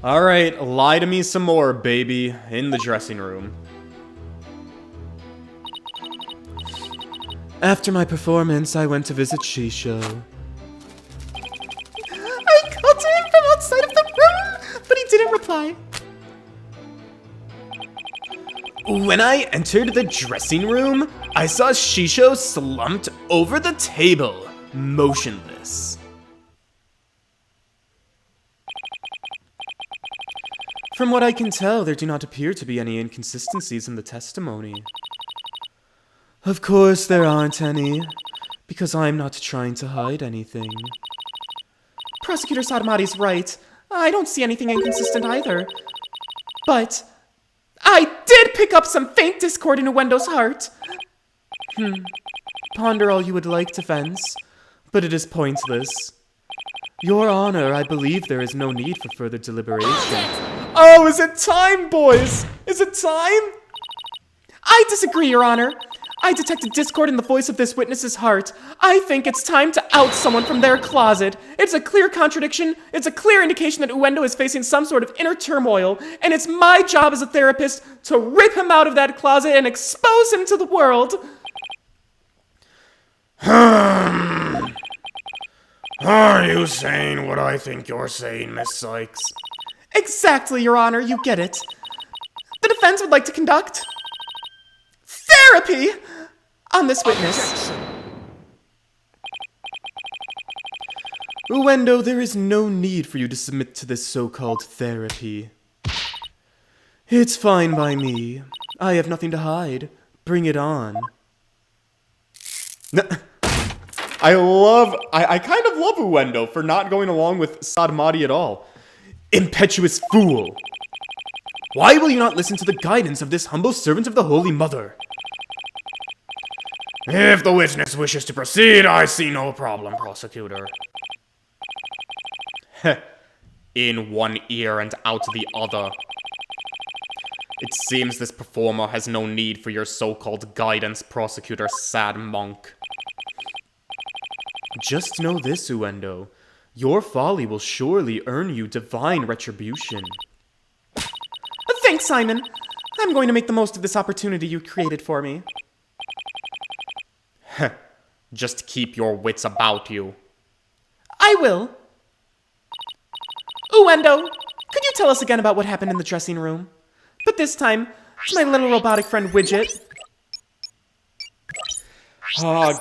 Alright, lie to me some more, baby. In the dressing room. After my performance, I went to visit Shisho.
I called to him from outside of the room, but he didn't reply.
When I entered the dressing room, I saw Shisho slumped over the table, motionless. From what I can tell, there do not appear to be any inconsistencies in the testimony. Of course there aren't any, because I'm not trying to hide anything.
Prosecutor Satomati's right. I don't see anything inconsistent either. But I did pick up some faint discord in Uendo's heart.
Ponder all you would like, defense, but it is pointless. Your Honor, I believe there is no need for further deliberation.
Oh, is it time, boys? Is it time? I disagree, Your Honor. I detected discord in the voice of this witness's heart. I think it's time to out someone from their closet. It's a clear contradiction. It's a clear indication that Uendo is facing some sort of inner turmoil, and it's my job as a therapist to rip him out of that closet and expose him to the world.
Are you saying what I think you're saying, Miss Sykes?
Exactly, Your Honor, you get it. The defense would like to conduct therapy on this witness.
Uendo, there is no need for you to submit to this so-called therapy. It's fine by me. I have nothing to hide. Bring it on. I kind of love Uendo for not going along with Sadamati at all. Impetuous fool! Why will you not listen to the guidance of this humble servant of the Holy Mother?
If the witness wishes to proceed, I see no problem, prosecutor.
In one ear and out the other. It seems this performer has no need for your so-called guidance, prosecutor sad monk. Just know this, Uendo. Your folly will surely earn you divine retribution.
Thanks, Simon. I'm going to make the most of this opportunity you created for me.
Just keep your wits about you.
I will. Uendo, could you tell us again about what happened in the dressing room? But this time, my little robotic friend Widget.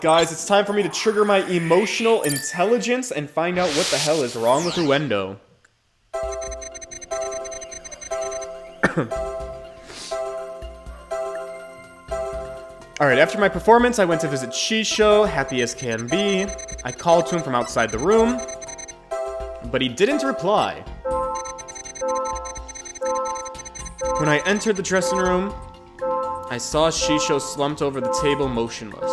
Guys, it's time for me to trigger my emotional intelligence and find out what the hell is wrong with Uendo. Alright, after my performance, I went to visit Shisho, happy as can be. I called to him from outside the room, but he didn't reply. When I entered the dressing room, I saw Shisho slumped over the table motionless.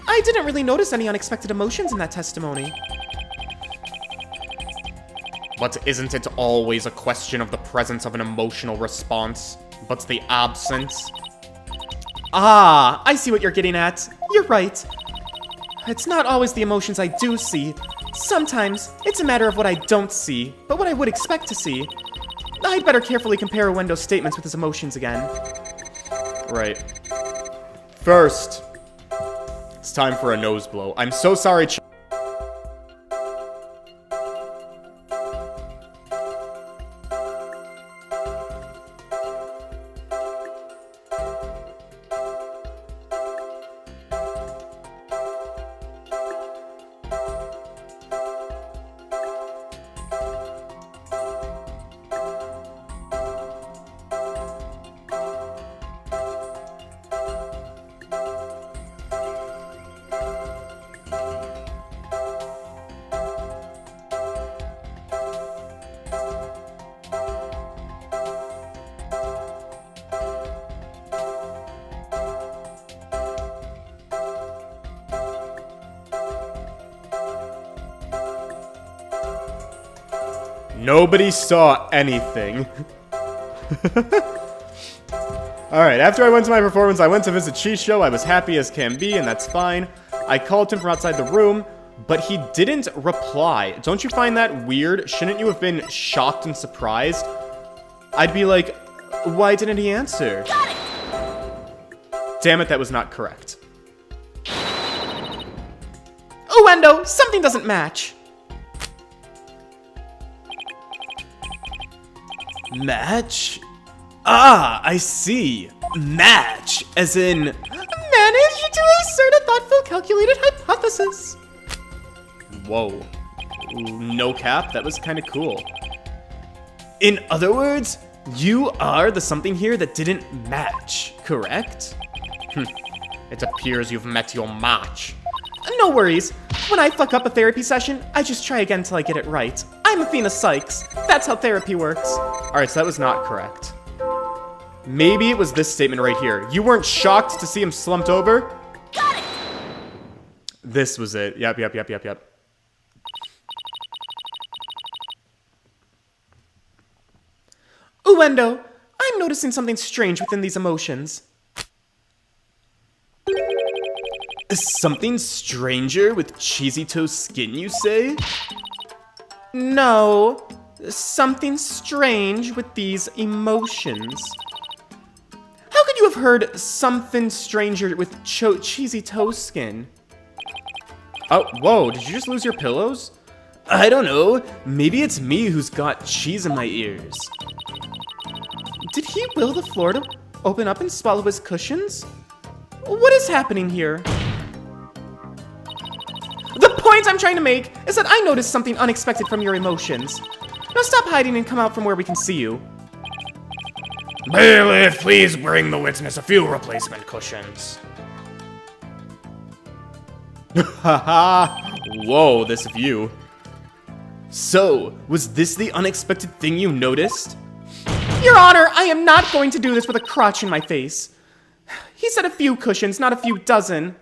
I didn't really notice any unexpected emotions in that testimony.
But isn't it always a question of the presence of an emotional response, but the absence?
Ah, I see what you're getting at. You're right. It's not always the emotions I do see. Sometimes, it's a matter of what I don't see, but what I would expect to see. I'd better carefully compare Uendo's statements with his emotions again.
Right. First, it's time for a nose blow. I'm so sorry, Nobody saw anything. Alright, after I went to my performance, I went to visit Shisho. I was happy as can be, and that's fine. I called him from outside the room, but he didn't reply. Don't you find that weird? Shouldn't you have been shocked and surprised? I'd be like, why didn't he answer?
Got it!
Damn it, that was not correct.
Uendo, something doesn't match.
Match? Ah, I see. Match, as in...
Managed to assert a thoughtful, calculated hypothesis.
Whoa. Ooh, no cap, that was kind of cool. In other words, you are the something here that didn't match, correct? It appears you've met your match.
No worries. When I fuck up a therapy session, I just try again till I get it right. I'm Athena Sykes. That's how therapy works.
Alright, so that was not correct. Maybe it was this statement right here. You weren't shocked to see him slumped over?
Got it!
This was it. Yep.
Uendo, I'm noticing something strange within these emotions.
Something stranger with cheesy toe skin, you say?
No, something strange with these emotions. How could you have heard something stranger with cheesy toe skin?
Oh, whoa, did you just lose your pillows? I don't know. Maybe it's me who's got cheese in my ears.
Did he will the floor to open up and swallow his cushions? What is happening here? The point I'm trying to make is that I noticed something unexpected from your emotions. Now stop hiding and come out from where we can see you.
Bailiff, please bring the witness a few replacement cushions.
Haha! Whoa, this view. So, was this the unexpected thing you noticed?
Your Honor, I am not going to do this with a crotch in my face. He said a few cushions, not a few dozen.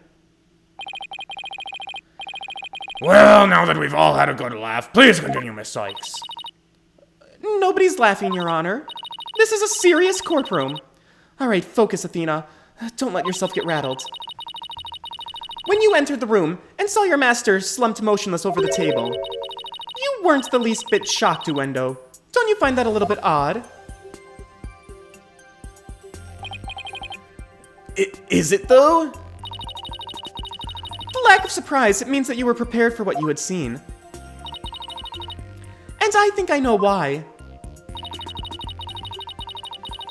Well, now that we've all had a good laugh, please continue, Miss Sykes.
Nobody's laughing, Your Honor. This is a serious courtroom. All right, focus, Athena. Don't let yourself get rattled. When you entered the room and saw your master slumped motionless over the table, you weren't the least bit shocked, Uendo. Don't you find that a little bit odd?
Is it though?
The lack of surprise, it means that you were prepared for what you had seen. And I think I know why.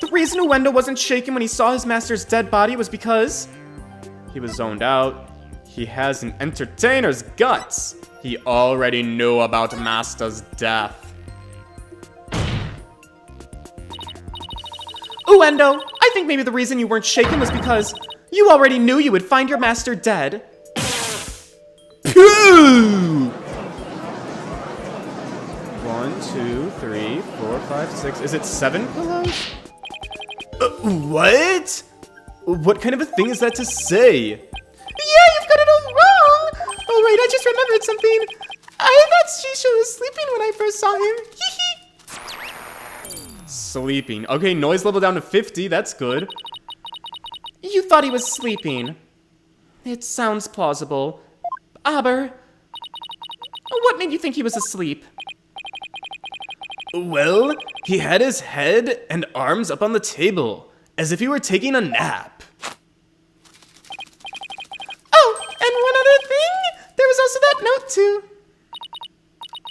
The reason Uendo wasn't shaken when he saw his master's dead body was because
He was zoned out. He has an entertainer's guts. He already knew about Master's death.
Uendo, I think maybe the reason you weren't shaken was because you already knew you would find your master dead.
Phew! 1, 2, 3, 4, 5, 6. Is it 7 pillows? What? What kind of a thing is that to say?
Yeah, you've got it all wrong! Oh, right, I just remembered something. I thought Shisho was sleeping when I first saw him.
Sleeping. Okay, noise level down to 50. That's good.
You thought he was sleeping. It sounds plausible. Aber, what made you think he was asleep?
Well, he had his head and arms up on the table, as if he were taking a nap.
Oh, and one other thing! There was also that note, too.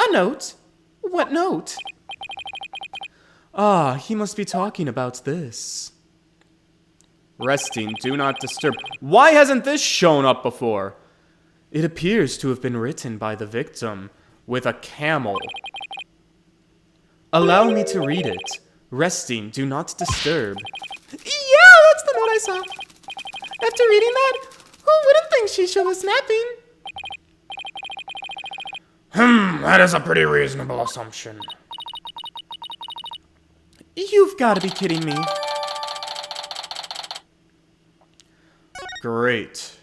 A note? What note?
Ah, he must be talking about this. Resting, do not disturb. Why hasn't this shown up before? It appears to have been written by the victim with a camel. Allow me to read it. Resting, do not disturb.
Yeah, that's the note I saw. After reading that, who wouldn't think Shisho was napping?
That is a pretty reasonable assumption.
You've got to be kidding me.
Great.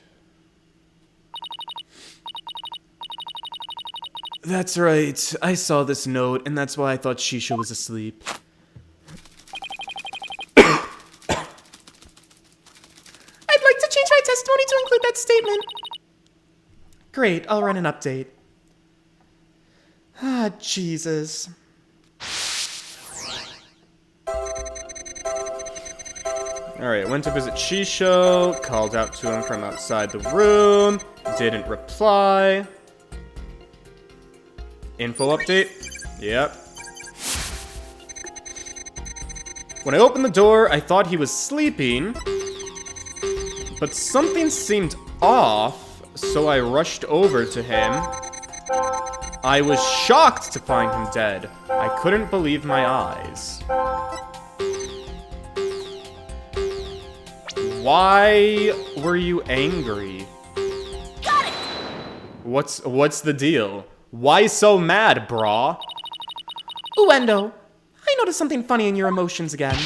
That's right. I saw this note, and that's why I thought Shisha was asleep.
I'd like to change my testimony to include that statement. Great, I'll run an update. Ah, Jesus.
Alright, went to visit Shisho, called out to him from outside the room, didn't reply. Info update? Yep. When I opened the door, I thought he was sleeping, but something seemed off, so I rushed over to him. I was shocked to find him dead. I couldn't believe my eyes. Why were you angry?
Got it!
What's the deal? Why so mad, brah?
Uendo, I noticed something funny in your emotions again.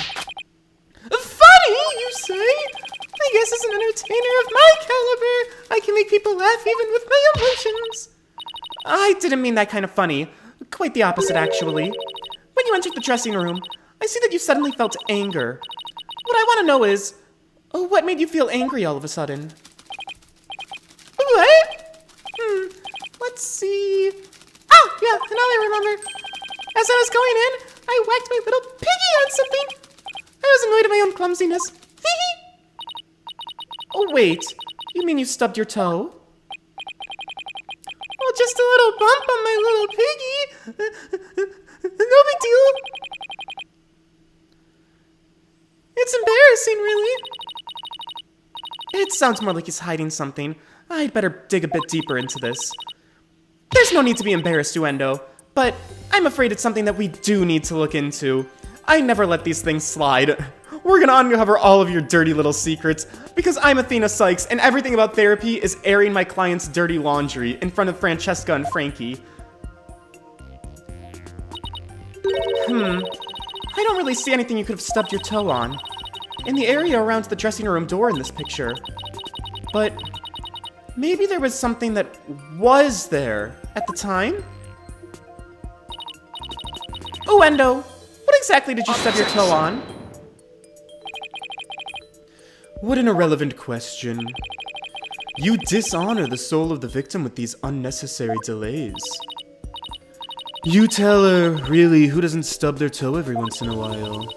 Funny, you say? I guess as an entertainer of my caliber, I can make people laugh even with my emotions. I didn't mean that kind of funny. Quite the opposite, actually. When you entered the dressing room, I see that you suddenly felt anger. What I want to know is, what made you feel angry all of a sudden? What? Let's see. Oh, yeah, now I remember. As I was going in, I whacked my little piggy on something. I was annoyed at my own clumsiness. Oh, wait. You mean you stubbed your toe? little bump on my little piggy. No big deal. It's embarrassing, really. It sounds more like he's hiding something. I'd better dig a bit deeper into this. There's no need to be embarrassed, Uendo, but I'm afraid it's something that we do need to look into. I never let these things slide. We're gonna uncover all of your dirty little secrets, because I'm Athena Sykes, and everything about therapy is airing my client's dirty laundry in front of Francesca and Frankie. I don't really see anything you could have stubbed your toe on. In the area around the dressing room door in this picture. But maybe there was something that was there at the time? Uendo, what exactly did you stub your toe on?
What an irrelevant question. You dishonor the soul of the victim with these unnecessary delays. You tell her, really, who doesn't stub their toe every once in a while?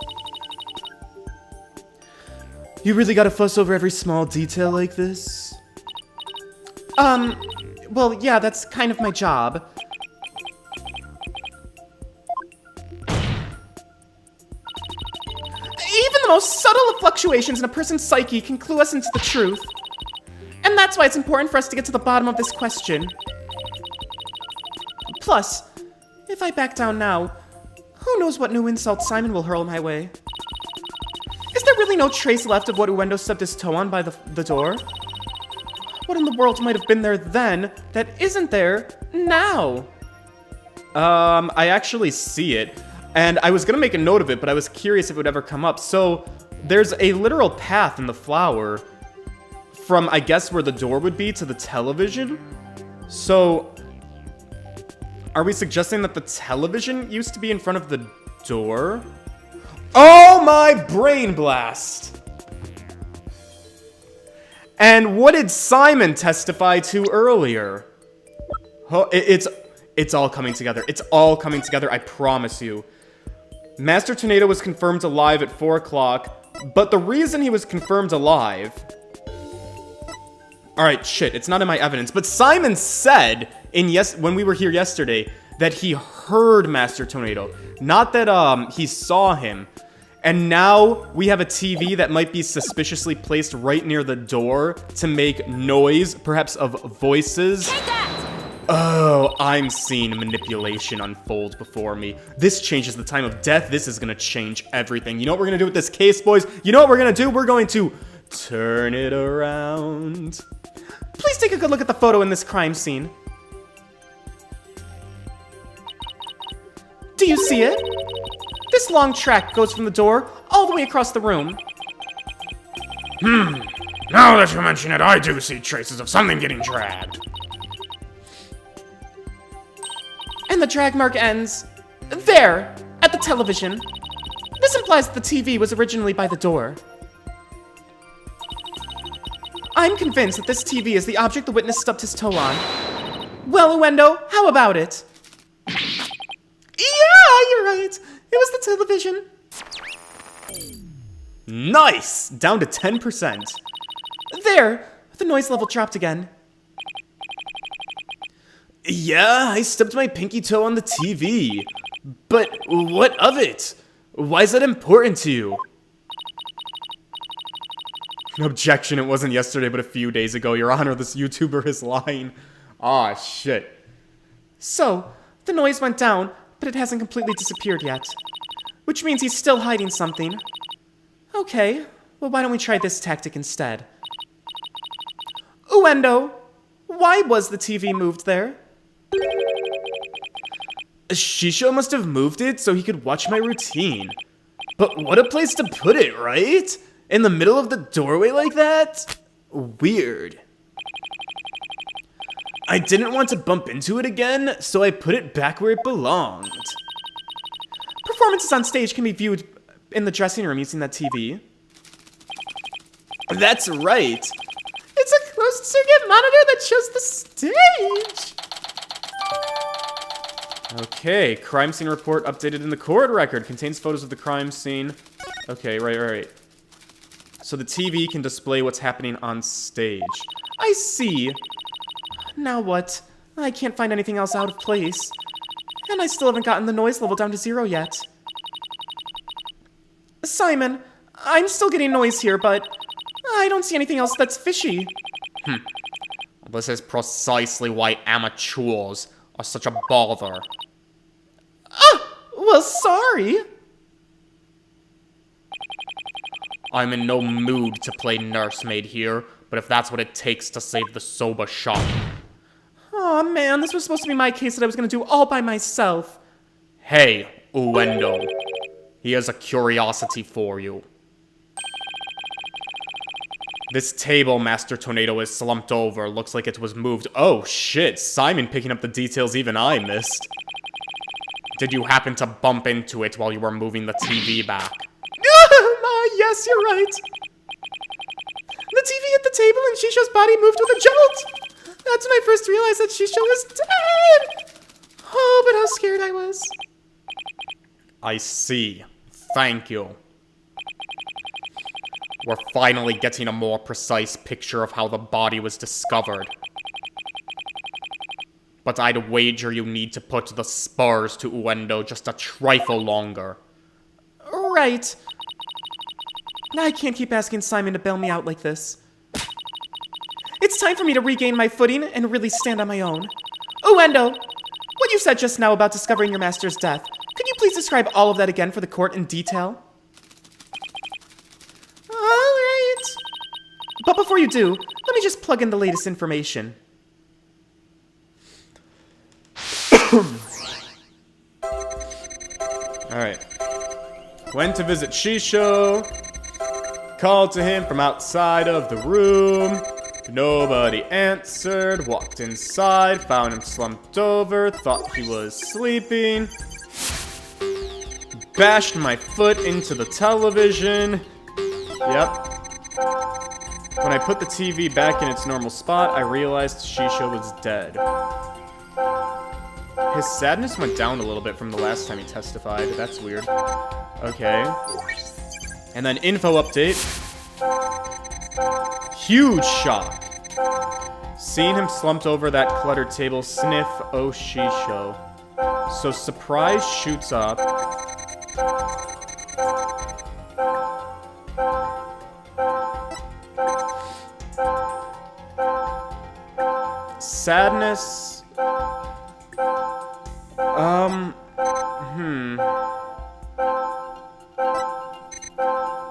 You really gotta fuss over every small detail like this?
Well, yeah, that's kind of my job. Even the most subtle of fluctuations in a person's psyche can clue us into the truth. And that's why it's important for us to get to the bottom of this question. Plus, if I back down now, who knows what new insult Simon will hurl my way? Is there really no trace left of what Uendo stubbed his toe on by the door? What in the world might have been there then that isn't there now?
I actually see it, and I was gonna make a note of it, but I was curious if it would ever come up. So, there's a literal path in the flower from, I guess, where the door would be to the television. So, are we suggesting that the television used to be in front of the door? Oh my brain blast! And what did Simon testify to earlier? Oh, it's all coming together. It's all coming together, I promise you. Master Tornado was confirmed alive at 4 o'clock, but the reason he was confirmed alive... Alright, shit, it's not in my evidence, but Simon said when we were here yesterday that he heard Master Tornado, not that he saw him. And now we have a TV that might be suspiciously placed right near the door to make noise, perhaps of voices.
Take that!
Oh, I'm seeing manipulation unfold before me. This changes the time of death. This is gonna change everything. You know what we're gonna do with this case, boys? You know what we're gonna do? We're going to turn it around.
Please take a good look at the photo in this crime scene. Do you see it? This long track goes from the door all the way across the room.
Now that you mention it, I do see traces of something getting dragged.
And the drag mark ends there, at the television. This implies that the TV was originally by the door. I'm convinced that this TV is the object the witness stubbed his toe on. Well, Uendo, how about it? Yeah, you're right. It was the television.
Nice! Down to 10%.
There, the noise level dropped again.
Yeah, I stubbed my pinky toe on the TV. But what of it? Why is that important to you? Objection, it wasn't yesterday, but a few days ago. Your Honor, this YouTuber is lying. Aw, shit.
So, the noise went down, but it hasn't completely disappeared yet. Which means he's still hiding something. Okay, well why don't we try this tactic instead? Uendo, why was the TV moved there?
Shisho must have moved it so he could watch my routine. But what a place to put it, right? In the middle of the doorway like that? Weird. I didn't want to bump into it again, so I put it back where it belonged.
Performances on stage can be viewed in the dressing room using that TV.
That's right.
It's a closed-circuit monitor that shows the stage!
Okay, crime scene report updated in the court record. Contains photos of the crime scene. Okay, right. So the TV can display what's happening on stage.
I see. Now what? I can't find anything else out of place. And I still haven't gotten the noise level down to 0 yet. Simon, I'm still getting noise here, but I don't see anything else that's fishy.
This is precisely why amateurs are such a bother.
Well, sorry.
I'm in no mood to play nursemaid here, but if that's what it takes to save the soba shop.
Aw, man, this was supposed to be my case that I was gonna do all by myself.
Hey, Uendo. He has a curiosity for you. This table, Master Tornado, is slumped over. Looks like it was moved. Oh, shit. Simon picking up the details even I missed. Did you happen to bump into it while you were moving the TV back?
Yes, you're right. The TV hit the table and Shisho's body moved with a jolt. That's when I first realized that Shisho was dead. Oh, but how scared I was.
I see. Thank you. We're finally getting a more precise picture of how the body was discovered. But I'd wager you need to put the spurs to Uendo just a trifle longer.
Right. I can't keep asking Simon to bail me out like this. It's time for me to regain my footing and really stand on my own. Uendo, what you said just now about discovering your master's death, could you please describe all of that again for the court in detail? Alright. But before you do, let me just plug in the latest information.
Alright. Went to visit Shisho. Called to him from outside of the room. Nobody answered. Walked inside. Found him slumped over. Thought he was sleeping. Bashed my foot into the television. Yep. When I put the TV back in its normal spot, I realized Shisho was dead. His sadness went down a little bit from the last time he testified. That's weird. Okay. And then info update. Huge shock. Seeing him slumped over that cluttered table, sniff, oh Shisho. So surprise shoots up. Sadness.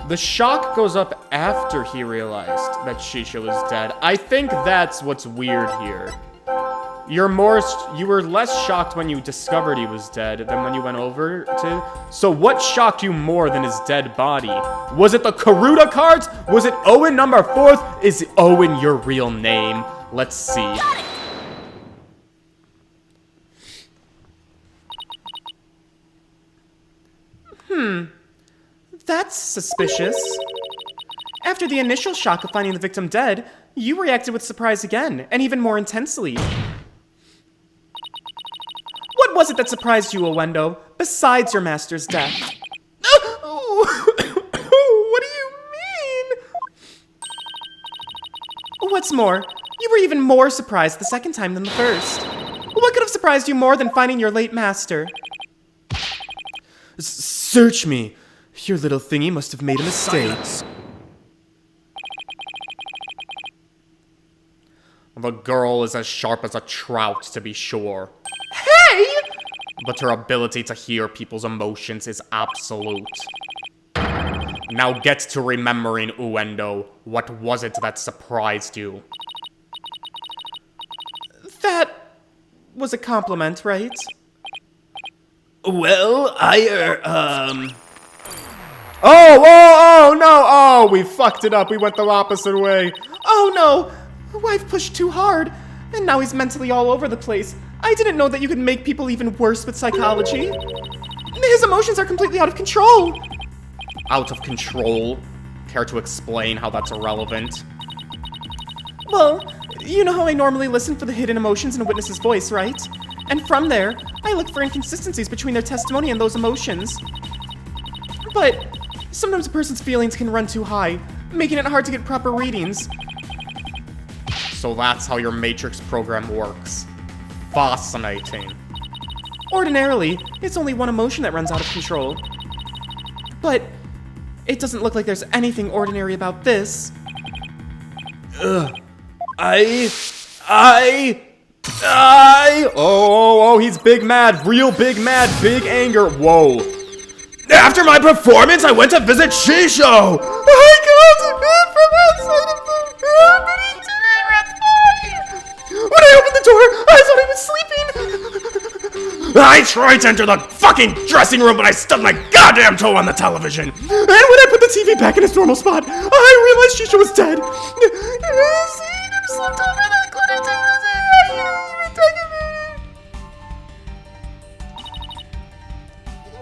The shock goes up after he realized that Shisho was dead. I think that's what's weird here. You were less shocked when you discovered he was dead than when you went over to... So what shocked you more than his dead body? Was it the Karuta cards? Was it Owen number 4th? Is Owen your real name? Let's see.
That's suspicious. After the initial shock of finding the victim dead, you reacted with surprise again, and even more intensely. What was it that surprised you, Uendo, besides your master's death? What do you mean? What's more, you were even more surprised the second time than the first. What could have surprised you more than finding your late master? Search me. Your little thingy must have made a mistake.
The girl is as sharp as a trout, to be sure.
Hey!
But her ability to hear people's emotions is absolute. Now get to remembering, Uendo. What was it that surprised you?
That was a compliment, right?
Well,
Oh, no! Oh, we fucked it up. We went the opposite way.
Oh no! I've pushed too hard, and now he's mentally all over the place. I didn't know that you could make people even worse with psychology. His emotions are completely out of control.
Out of control? Care to explain how that's irrelevant?
Well, you know how I normally listen for the hidden emotions in a witness's voice, right? And from there, I look for inconsistencies between their testimony and those emotions. But sometimes a person's feelings can run too high, making it hard to get proper readings.
So that's how your Matrix program works. fascinating.
Ordinarily, it's only one emotion that runs out of control. But it doesn't look like there's anything ordinary about this.
Oh, he's big mad, real big mad, big anger. Whoa.
After my performance, I went to visit Shisho!
I called him from outside of the room, but he didn't respond. When I opened the door, I thought he was sleeping.
I tried to enter the fucking dressing room, but I stubbed my goddamn toe on the television!
And when I put the TV back in its normal spot, I realized Shisha was dead. Seeing him slipped over that corner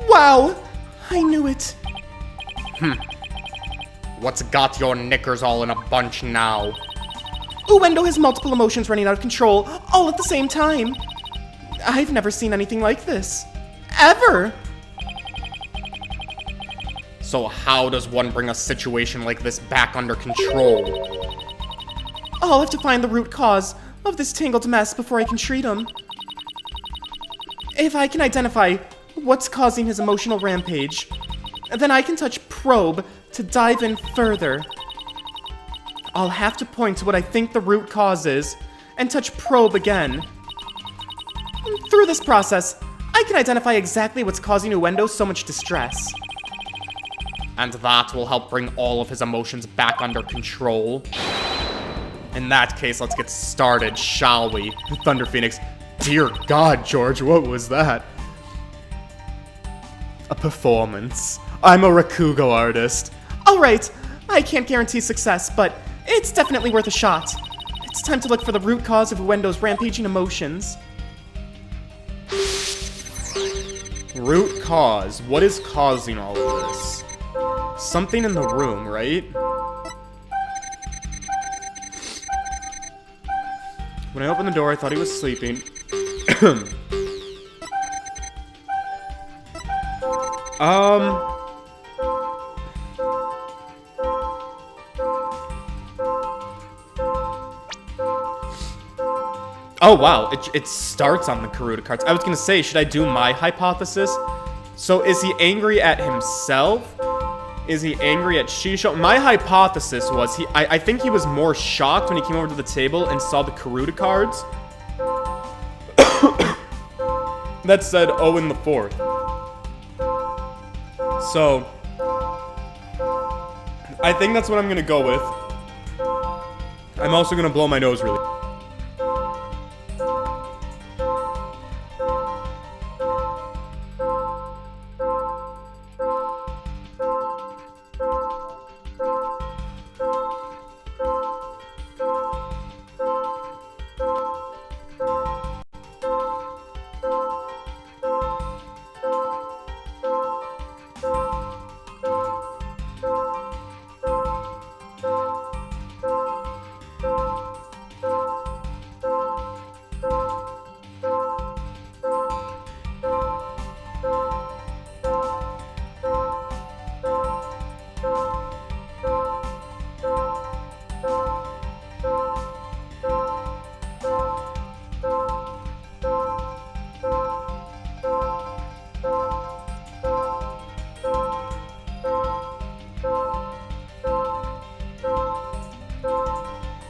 Wow, I knew it.
What's got your knickers all in a bunch now?
Uendo has multiple emotions running out of control, all at the same time. I've never seen anything like this. Ever.
So how does one bring a situation like this back under control?
I'll have to find the root cause of this tangled mess before I can treat him. If I can identify what's causing his emotional rampage, then I can touch probe to dive in further. I'll have to point to what I think the root cause is, and touch probe again. Through this process, I can identify exactly what's causing Uendo so much distress.
And that will help bring all of his emotions back under control. In that case, let's get started, shall we? Thunder Phoenix. Dear God, George, what was that? A performance. I'm a Rakugo artist.
Alright, I can't guarantee success, but it's definitely worth a shot. It's time to look for the root cause of Uendo's rampaging emotions.
Root cause. What is causing all of this? Something in the room, right? When I opened the door, I thought he was sleeping. Oh, wow. It starts on the Karuta cards. I was gonna say, should I do my hypothesis? So, is he angry at himself? Is he angry at Shisho? My hypothesis was I think he was more shocked when he came over to the table and saw the Karuta cards. That said Owen the Fourth. So, I think that's what I'm gonna go with. I'm also gonna blow my nose really.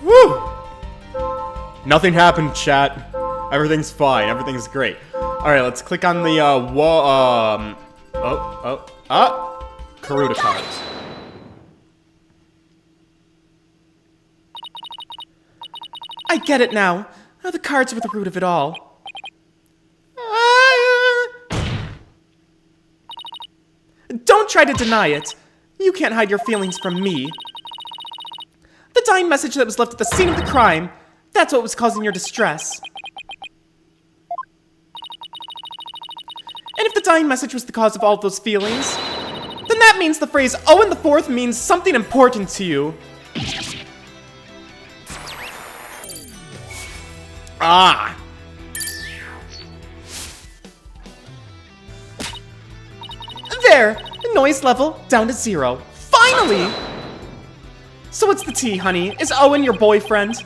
Woo! Nothing happened, chat. Everything's fine. Everything's great. Alright, let's click on the, Karuta cards.
I get it now. The cards were the root of it all. Don't try to deny it. You can't hide your feelings from me. The dying message that was left at the scene of the crime, that's what was causing your distress. And if the dying message was the cause of all of those feelings, then that means the phrase Owen the Fourth means something important to you.
Ah!
There! Noise level down to 0. Finally! So what's the tea, honey? Is Owen your boyfriend?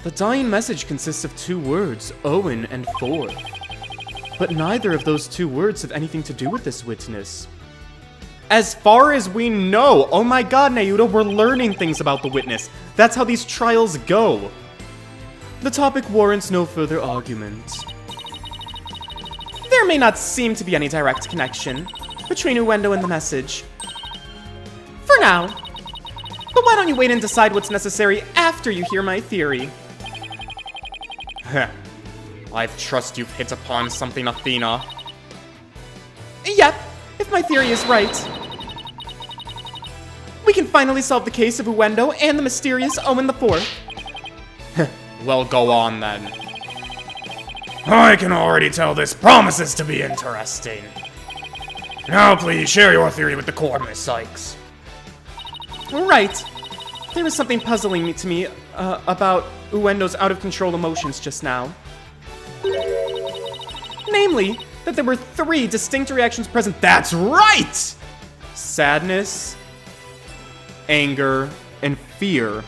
The dying message consists of 2 words, Owen and Forth. But neither of those 2 words have anything to do with this witness. As far as we know, oh my god, Nayuta, we're learning things about the witness. That's how these trials go. The topic warrants no further argument.
There may not seem to be any direct connection between Uendo and the message. For now. But why don't you wait and decide what's necessary after you hear my theory?
Heh. I trust you've hit upon something, Athena.
Yep, if my theory is right. We can finally solve the case of Uendo and the mysterious Owen the Fourth.
Well, go on then.
I can already tell this promises to be interesting. Now please share your theory with the court, Miss Sykes.
Right. There was something puzzling to me about Uendo's out-of-control emotions just now. Namely, that there were 3 distinct reactions present.
That's right! Sadness, anger, and fear.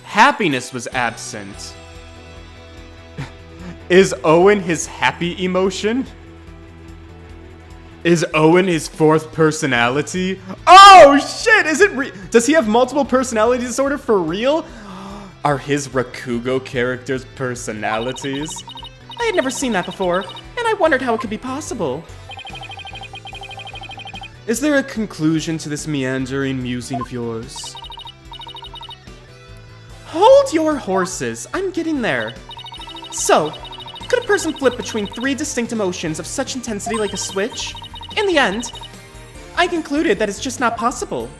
Happiness was absent. Is Owen his happy emotion? Is Owen his 4th personality? Oh shit! Is it does he have multiple personality disorder for real? Are his Rakugo characters personalities?
I had never seen that before, and I wondered how it could be possible.
Is there a conclusion to this meandering musing of yours?
Hold your horses, I'm getting there. So, could a person flip between 3 distinct emotions of such intensity like a switch? In the end, I concluded that it's just not possible.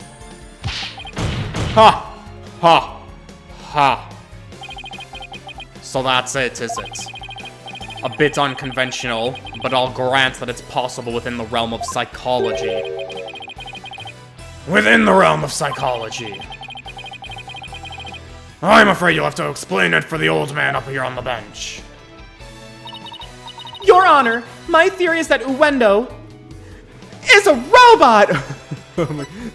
Ha! Ha! Ha! So that's it, is it? A bit unconventional, but I'll grant that it's possible within the realm of psychology.
Within the realm of psychology. I'm afraid you'll have to explain it for the old man up here on the bench.
Your Honor, my theory is that Uendo is a robot!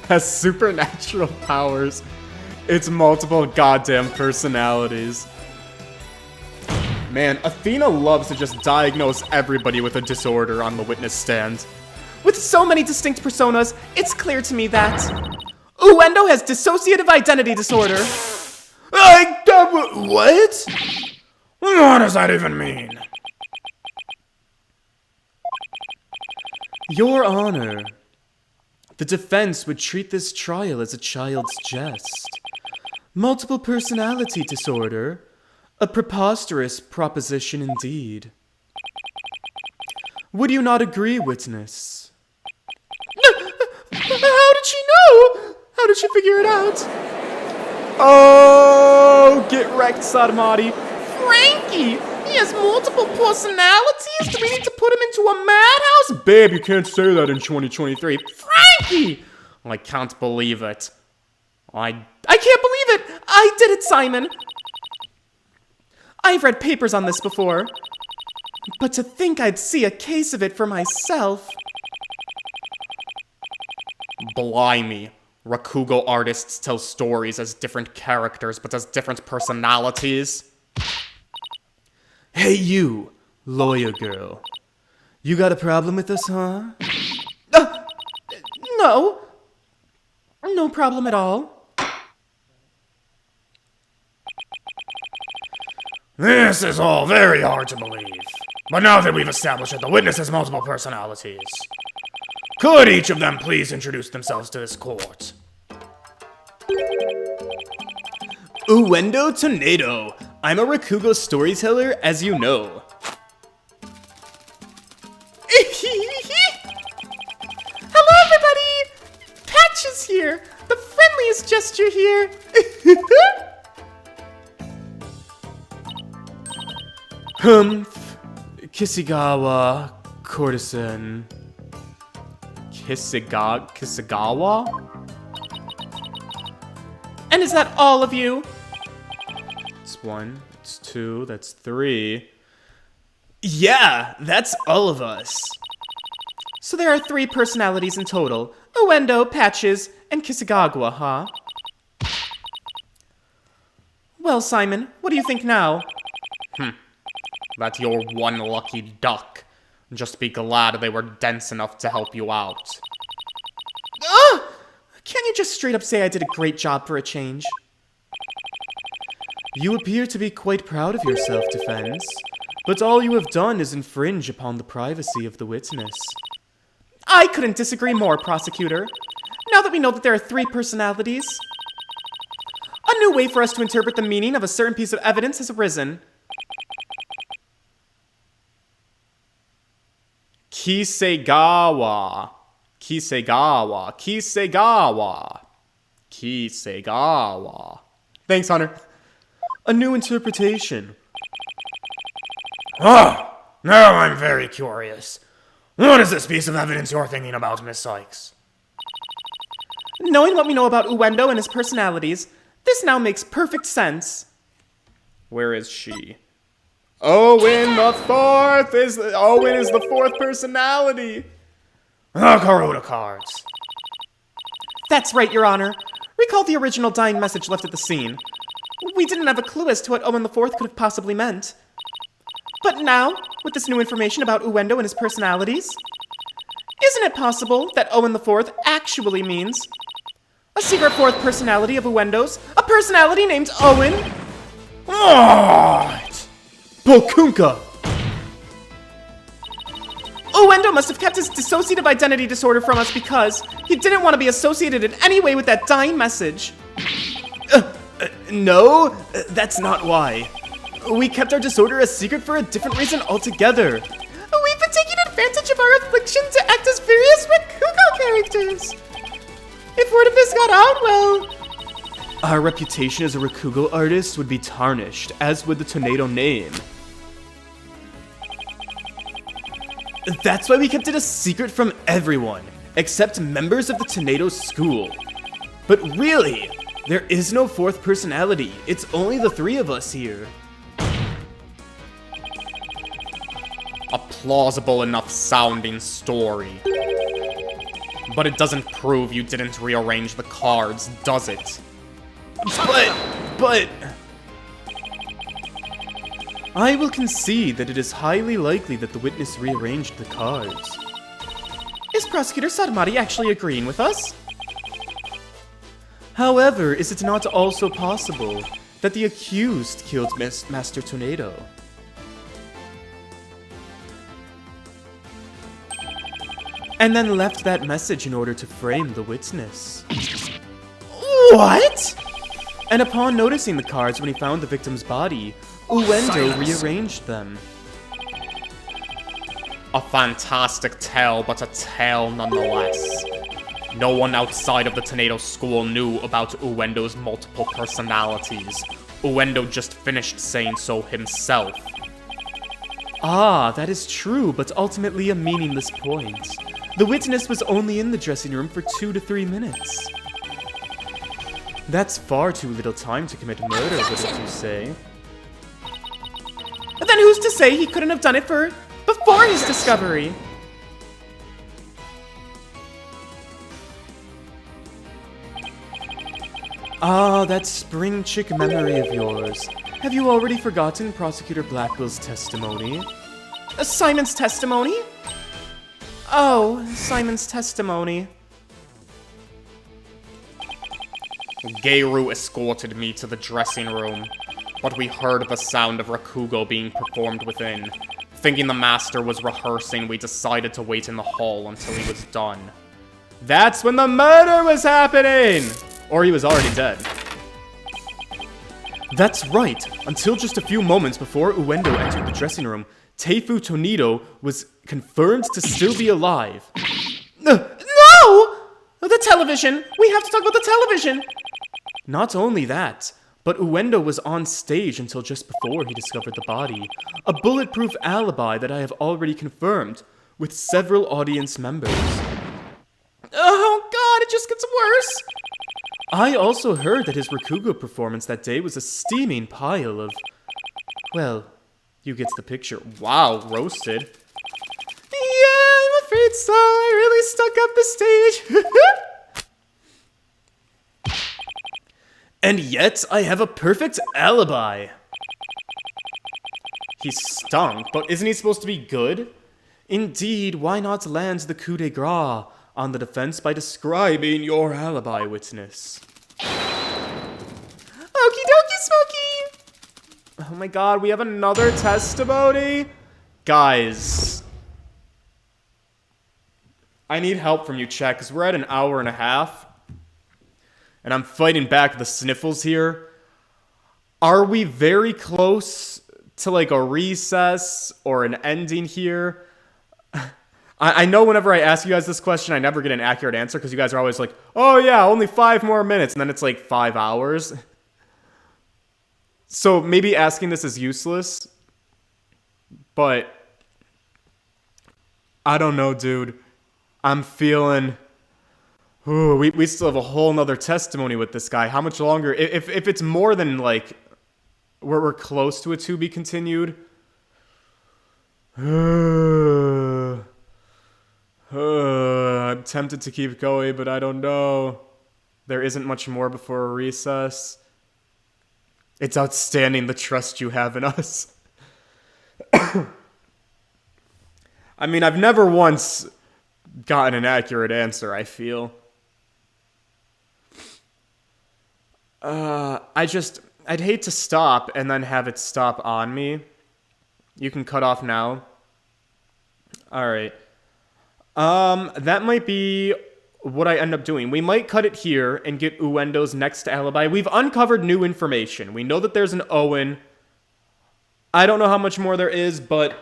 Has supernatural powers. It's multiple goddamn personalities. Man, Athena loves to just diagnose everybody with a disorder on the witness stand.
With so many distinct personas, it's clear to me that Uendo has dissociative identity disorder.
What? What does that even mean?
Your Honor, the defense would treat this trial as a child's jest. Multiple personality disorder, a preposterous proposition indeed. Would you not agree, witness?
How did she know? How did she figure it out?
Oh, get wrecked, Satomati.
Frankie! He has multiple personalities? Do we need to put him into a madhouse?
Babe, you can't say that in 2023.
Frankie!
I can't believe it.
I can't believe it! I did it, Simon! I've read papers on this before. But to think I'd see a case of it for myself...
Blimey. Rakugo artists tell stories as different characters, but as different personalities. Hey you, lawyer girl. You got a problem with us, huh?
No. No problem at all.
This is all very hard to believe. But now that we've established that the witness has multiple personalities, could each of them please introduce themselves to this court?
Uendo Tornado. I'm a Rakugo storyteller, as you know.
Hello, everybody! Patches here, the friendliest gesture here.
Humph. Kisigawa. Courtesan. Kisagawa?
And is that all of you?
That's 1, that's 2, that's 3. Yeah, that's all of us.
So there are 3 personalities in total. Uendo, Patches, and Kisagawa, huh? Well, Simon, what do you think now?
That's your one lucky duck. Just be glad they were dense enough to help you out.
Ugh! Can't you just straight up say I did a great job for a change?
You appear to be quite proud of your self-defense, but all you have done is infringe upon the privacy of the witness.
I couldn't disagree more, prosecutor. Now that we know that there are 3 personalities, a new way for us to interpret the meaning of a certain piece of evidence has arisen.
Kisegawa. Kisegawa. Kisegawa. Kisegawa. Thanks, Hunter. A new interpretation.
Oh, now I'm very curious. What is this piece of evidence you're thinking about, Miss Sykes?
Knowing what we know about Uendo and his personalities, this now makes perfect sense.
Where is she? Owen the fourth is Owen is the 4th personality.
The Karuta cards.
That's right, Your Honor. Recall the original dying message left at the scene. We didn't have a clue as to what Owen the Fourth could have possibly meant. But now, with this new information about Uendo and his personalities, isn't it possible that Owen the Fourth actually means a secret 4th personality of Uendo's, a personality named Owen?
What?
Bokunka.
Uendo must have kept his dissociative identity disorder from us because he didn't want to be associated in any way with that dying message.
No, that's not why. We kept our disorder a secret for a different reason altogether.
We've been taking advantage of our affliction to act as various Rakugo characters. If word of this got out, well...
Our reputation as a Rakugo artist would be tarnished, as would the Tornado name. That's why we kept it a secret from everyone, except members of the Tornado school. But really, there is no 4th personality. It's only the 3 of us here. A plausible enough sounding story. But it doesn't prove you didn't rearrange the cards, does it? But... I will concede that it is highly likely that the witness rearranged the cards.
Is Prosecutor Satomati actually agreeing with us?
However, is it not also possible that the accused killed Master Tornado? And then left that message in order to frame the witness.
What?
And upon noticing the cards when he found the victim's body, Uendo rearranged them. A fantastic tale, but a tale nonetheless. No one outside of the Tornado School knew about Uendo's multiple personalities. Uendo just finished saying so himself. Ah, that is true, but ultimately a meaningless point. The witness was only in the dressing room for 2 to 3 minutes. That's far too little time to commit murder, wouldn't you say?
Then who's to say he couldn't have done it before his discovery?
Ah, that spring chick memory of yours. Have you already forgotten Prosecutor Blackwell's testimony?
Simon's testimony? Oh, Simon's testimony.
Geiru escorted me to the dressing room, but we heard the sound of Rakugo being performed within. Thinking the master was rehearsing, we decided to wait in the hall until he was done. That's when the murder was happening! Or he was already dead. That's right! Until just a few moments before Uendo entered the dressing room, Teifu Tornado was confirmed to still be alive.
No! The television! We have to talk about the television!
Not only that, but Uendo was on stage until just before he discovered the body. A bulletproof alibi that I have already confirmed, with several audience members.
Oh god, it just gets worse!
I also heard that his Rakugo performance that day was a steaming pile of... Well, you get the picture. Wow, roasted.
Yeah, I'm afraid so. I really stuck up the stage.
And yet, I have a perfect alibi. He stunk, but isn't he supposed to be good? Indeed, why not land the coup de grace on the defense by describing your alibi, witness?
Okie dokie, Smokey!
Oh my god, we have another testimony? Guys. I need help from you, chat, because we're at an hour and a half. And I'm fighting back the sniffles here. Are we very close to like a recess or an ending here? I know whenever I ask you guys this question, I never get an accurate answer because you guys are always like, oh yeah, only 5 more minutes. And then it's like 5 hours. So maybe asking this is useless. But I don't know, dude. I'm feeling... Ooh, we still have a whole nother testimony with this guy. How much longer? If it's more than like... We're close to a to be continued. I'm tempted to keep going, but I don't know. There isn't much more before a recess. It's outstanding the trust you have in us. I mean, I've never once gotten an accurate answer, I feel. I'd hate to stop and then have it stop on me. You can cut off now. Alright. That might be what I end up doing. We might cut it here and get Uendo's next alibi. We've uncovered new information. We know that there's an Owen. I don't know how much more there is, but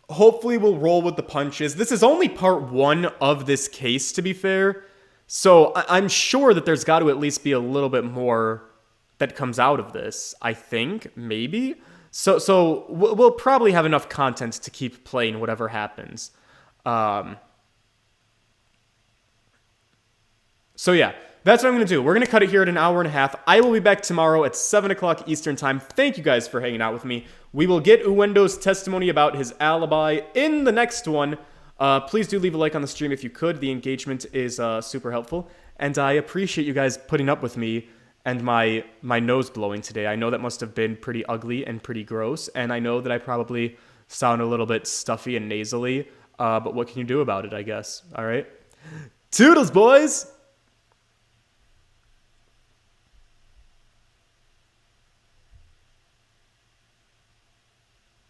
hopefully we'll roll with the punches. This is only part 1 of this case, to be fair. So I'm sure that there's got to at least be a little bit more that comes out of this. I think, maybe. So we'll probably have enough content to keep playing whatever happens. So yeah, that's what I'm going to do. We're going to cut it here at an hour and a half. I will be back tomorrow at 7 o'clock Eastern Time. Thank you guys for hanging out with me. We will get Uendo's testimony about his alibi in the next one. Please do leave a like on the stream if you could. The engagement is super helpful. And I appreciate you guys putting up with me and my nose blowing today. I know that must have been pretty ugly and pretty gross. And I know that I probably sound a little bit stuffy and nasally. But what can you do about it, I guess? All right. Toodles, boys!